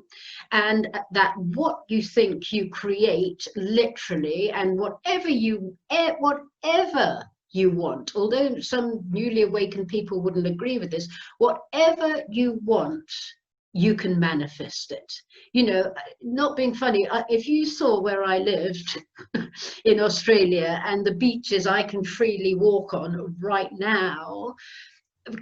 and that what you think you create, literally, and whatever you want, although some newly awakened people wouldn't agree with this, whatever you want, you can manifest it. You know, not being funny, if you saw where I lived in Australia and the beaches I can freely walk on right now,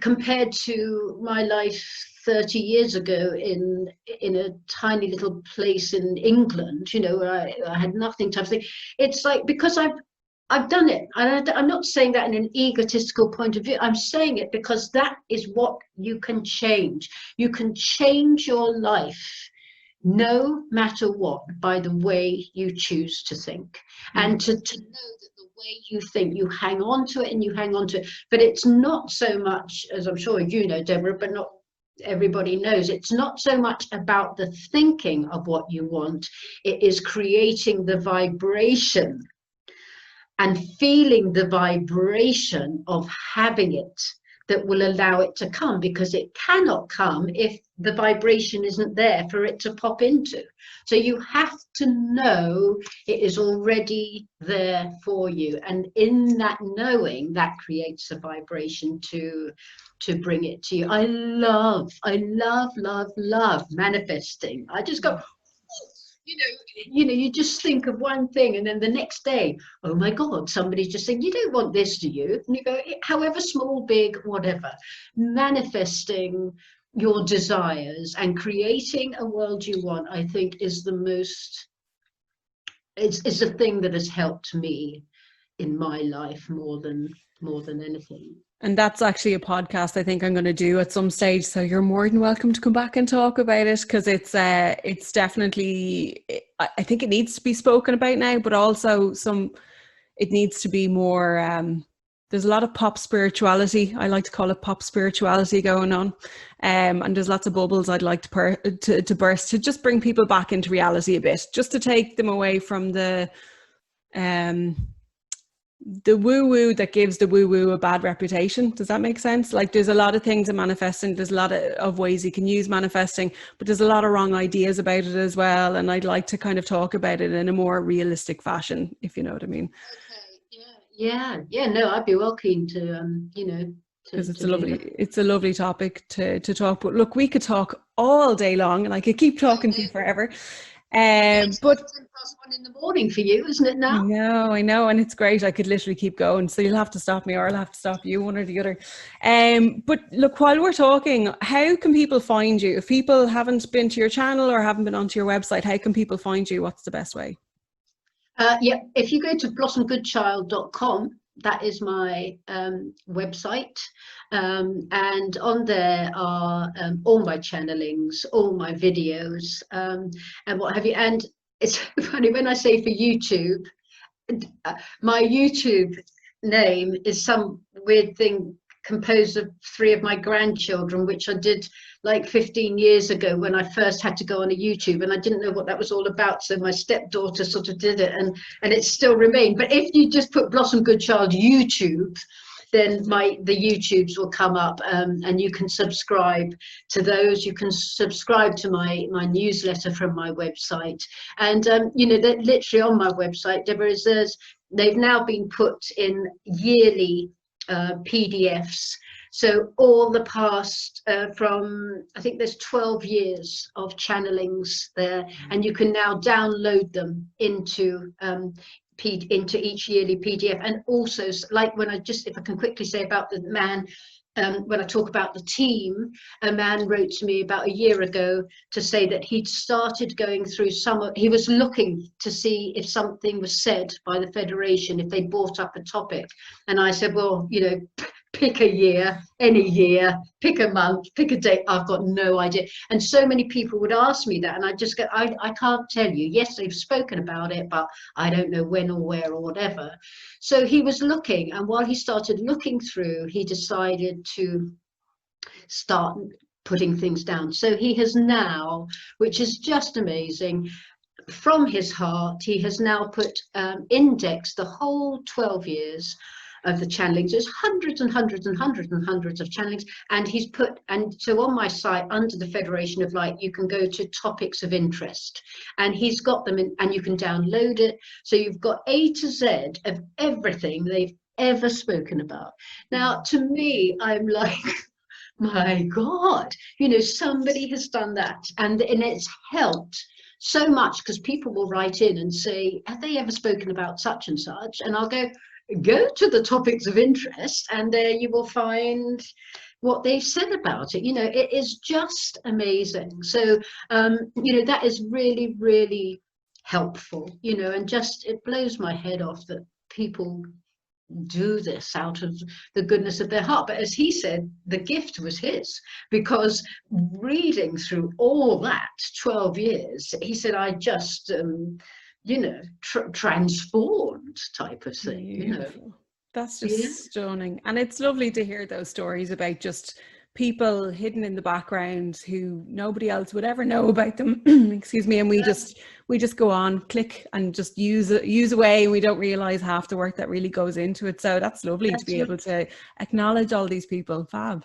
compared to my life 30 years ago in a tiny little place in England, you know, where I had nothing to think. It's like, because I've done it. I'm not saying that in an egotistical point of view. I'm saying it because that is what you can change. You can change your life no matter what by the way you choose to think. And to know that the way you think, you hang on to it and you hang on to it. But it's not so much, as I'm sure you know, Deborah, but not everybody knows, it's not so much about the thinking of what you want. It is creating the vibration and feeling the vibration of having it that will allow it to come, because it cannot come if the vibration isn't there for it to pop into. So you have to know it is already there for you, and in that knowing, that creates a vibration to bring it to you. I love manifesting. I just go, you know, you just think of one thing, and then the next day, oh my God, somebody's just saying, you don't want this, do you? And you go, however small, big, whatever. Manifesting your desires and creating a world you want, I think, is the most, it's a thing that has helped me in my life more than anything. And that's actually a podcast I think I'm going to do at some stage. So you're more than welcome to come back and talk about it, because it's definitely, I think it needs to be spoken about now, but also it needs to be more, there's a lot of pop spirituality. I like to call it pop spirituality going on. And there's lots of bubbles I'd like to burst, to just bring people back into reality a bit, just to take them away from um, the woo-woo that gives the woo-woo a bad reputation. Does that make sense? Like, there's a lot of things in manifesting, there's a lot of ways you can use manifesting, but there's a lot of wrong ideas about it as well, and I'd like to kind of talk about it in a more realistic fashion, if you know what I mean. Okay, yeah, no, I'd be well keen to Because to do that. it's a lovely topic to talk. But look, we could talk all day long, and I could keep talking to you forever. It's But 1:10 in the morning for you, isn't it now? I know, and it's great. I could literally keep going. So you'll have to stop me, or I'll have to stop you, one or the other. But look, while we're talking, how can people find you? If people haven't been to your channel or haven't been onto your website, how can people find you? What's the best way? Yeah, if you go to blossomgoodchild.com, that is my website, and on there are all my channelings, all my videos, and what have you. And it's funny when I say for YouTube, my YouTube name is some weird thing composed of 3 of my grandchildren, which I did like 15 years ago when I first had to go on a YouTube, and I didn't know what that was all about. So my stepdaughter sort of did it, and it's still remained. But if you just put Blossom Good Child YouTube, then the YouTubes will come up, and you can subscribe to those. You can subscribe to my newsletter from my website, and that literally on my website, Deborah, they've now been put in yearly PDFs. So all the past from, I think there's 12 years of channelings there, and you can now download them into each yearly PDF. And also, like if I can quickly say about the man, when I talk about the team, a man wrote to me about a year ago to say that he'd started going through he was looking to see if something was said by the Federation, if they brought up a topic. And I said, well, pick a year, any year, pick a month, pick a date. I've got no idea. And so many people would ask me that, and I just go, I can't tell you. Yes, they've spoken about it, but I don't know when or where or whatever. So he was looking, and while he started looking through, he decided to start putting things down. So he has now, which is just amazing, from his heart, he has now indexed the whole 12 years of the channelings. There's hundreds and hundreds and hundreds and hundreds of channelings, and so on my site under the Federation of Light, you can go to topics of interest, and he's got them in, and you can download it. So you've got A to Z of everything they've ever spoken about. Now, to me, I'm like, my God, somebody has done that, and it's helped so much, because people will write in and say, have they ever spoken about such and such? And I'll go to the topics of interest, and there you will find what they've said about it. It is just amazing. So that is really, really helpful, and just it blows my head off that people do this out of the goodness of their heart. But as he said, the gift was his, because reading through all that 12 years, he said, I just transformed type of thing. Beautiful. That's just stunning. And it's lovely to hear those stories about just people hidden in the background who nobody else would ever know about them. Excuse me. And we just go on, click, and just use away, and we don't realize half the work that really goes into it. So that's lovely to be able to acknowledge all these people. Fab.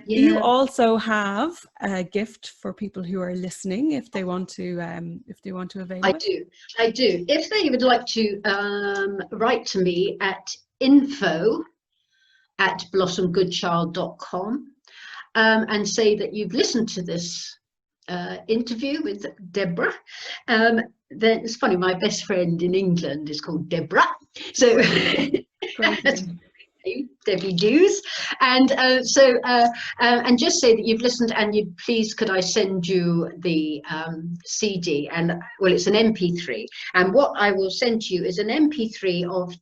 You also have a gift for people who are listening, if they want to avail it. I do. If they would like to write to me at info@blossomgoodchild.com, and say that you've listened to this interview with Deborah, then it's funny, my best friend in England is called Deborah, so Debbie Dews, and and just say that you've listened, and you please could I send you the CD, and well, it's an MP3, and what I will send you is an MP3 of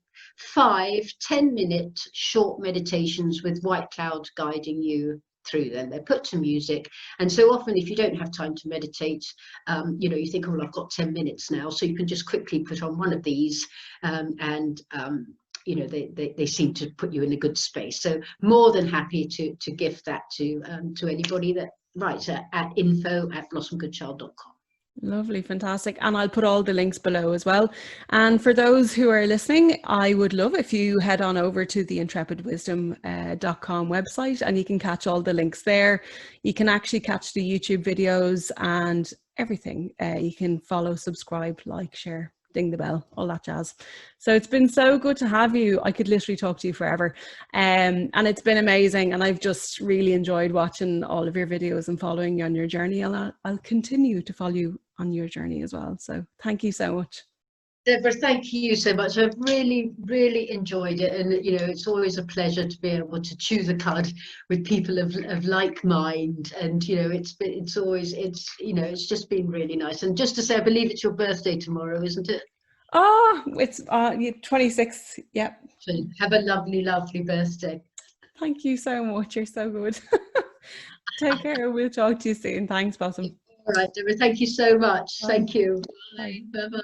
5-10 minute short meditations with white cloud guiding you through them. They're put to music, and so often if you don't have time to meditate, you think, oh, well, I've got 10 minutes now, so you can just quickly put on one of these, and they seem to put you in a good space. So more than happy to gift that to anybody that writes at info@blossomgoodchild.com. Lovely, fantastic. And I'll put all the links below as well. And for those who are listening, I would love if you head on over to the intrepidwisdom.com website, and you can catch all the links there. You can actually catch the YouTube videos and everything. You can follow, subscribe, like, share, ding the bell, all that jazz. So it's been so good to have you. I could literally talk to you forever. And it's been amazing. And I've just really enjoyed watching all of your videos and following you on your journey. And I'll continue to follow you on your journey as well. So thank you so much. Deborah, thank you so much. I've really, really enjoyed it. And, it's always a pleasure to be able to chew the cud with people of like mind. And, it's always, it's just been really nice. And just to say, I believe it's your birthday tomorrow, isn't it? Oh, it's 26th. Yep. So have a lovely, lovely birthday. Thank you so much. You're so good. Take care. We'll talk to you soon. Thanks, Blossom. All right, Deborah, thank you so much. Bye. Thank you. Bye. Bye-bye.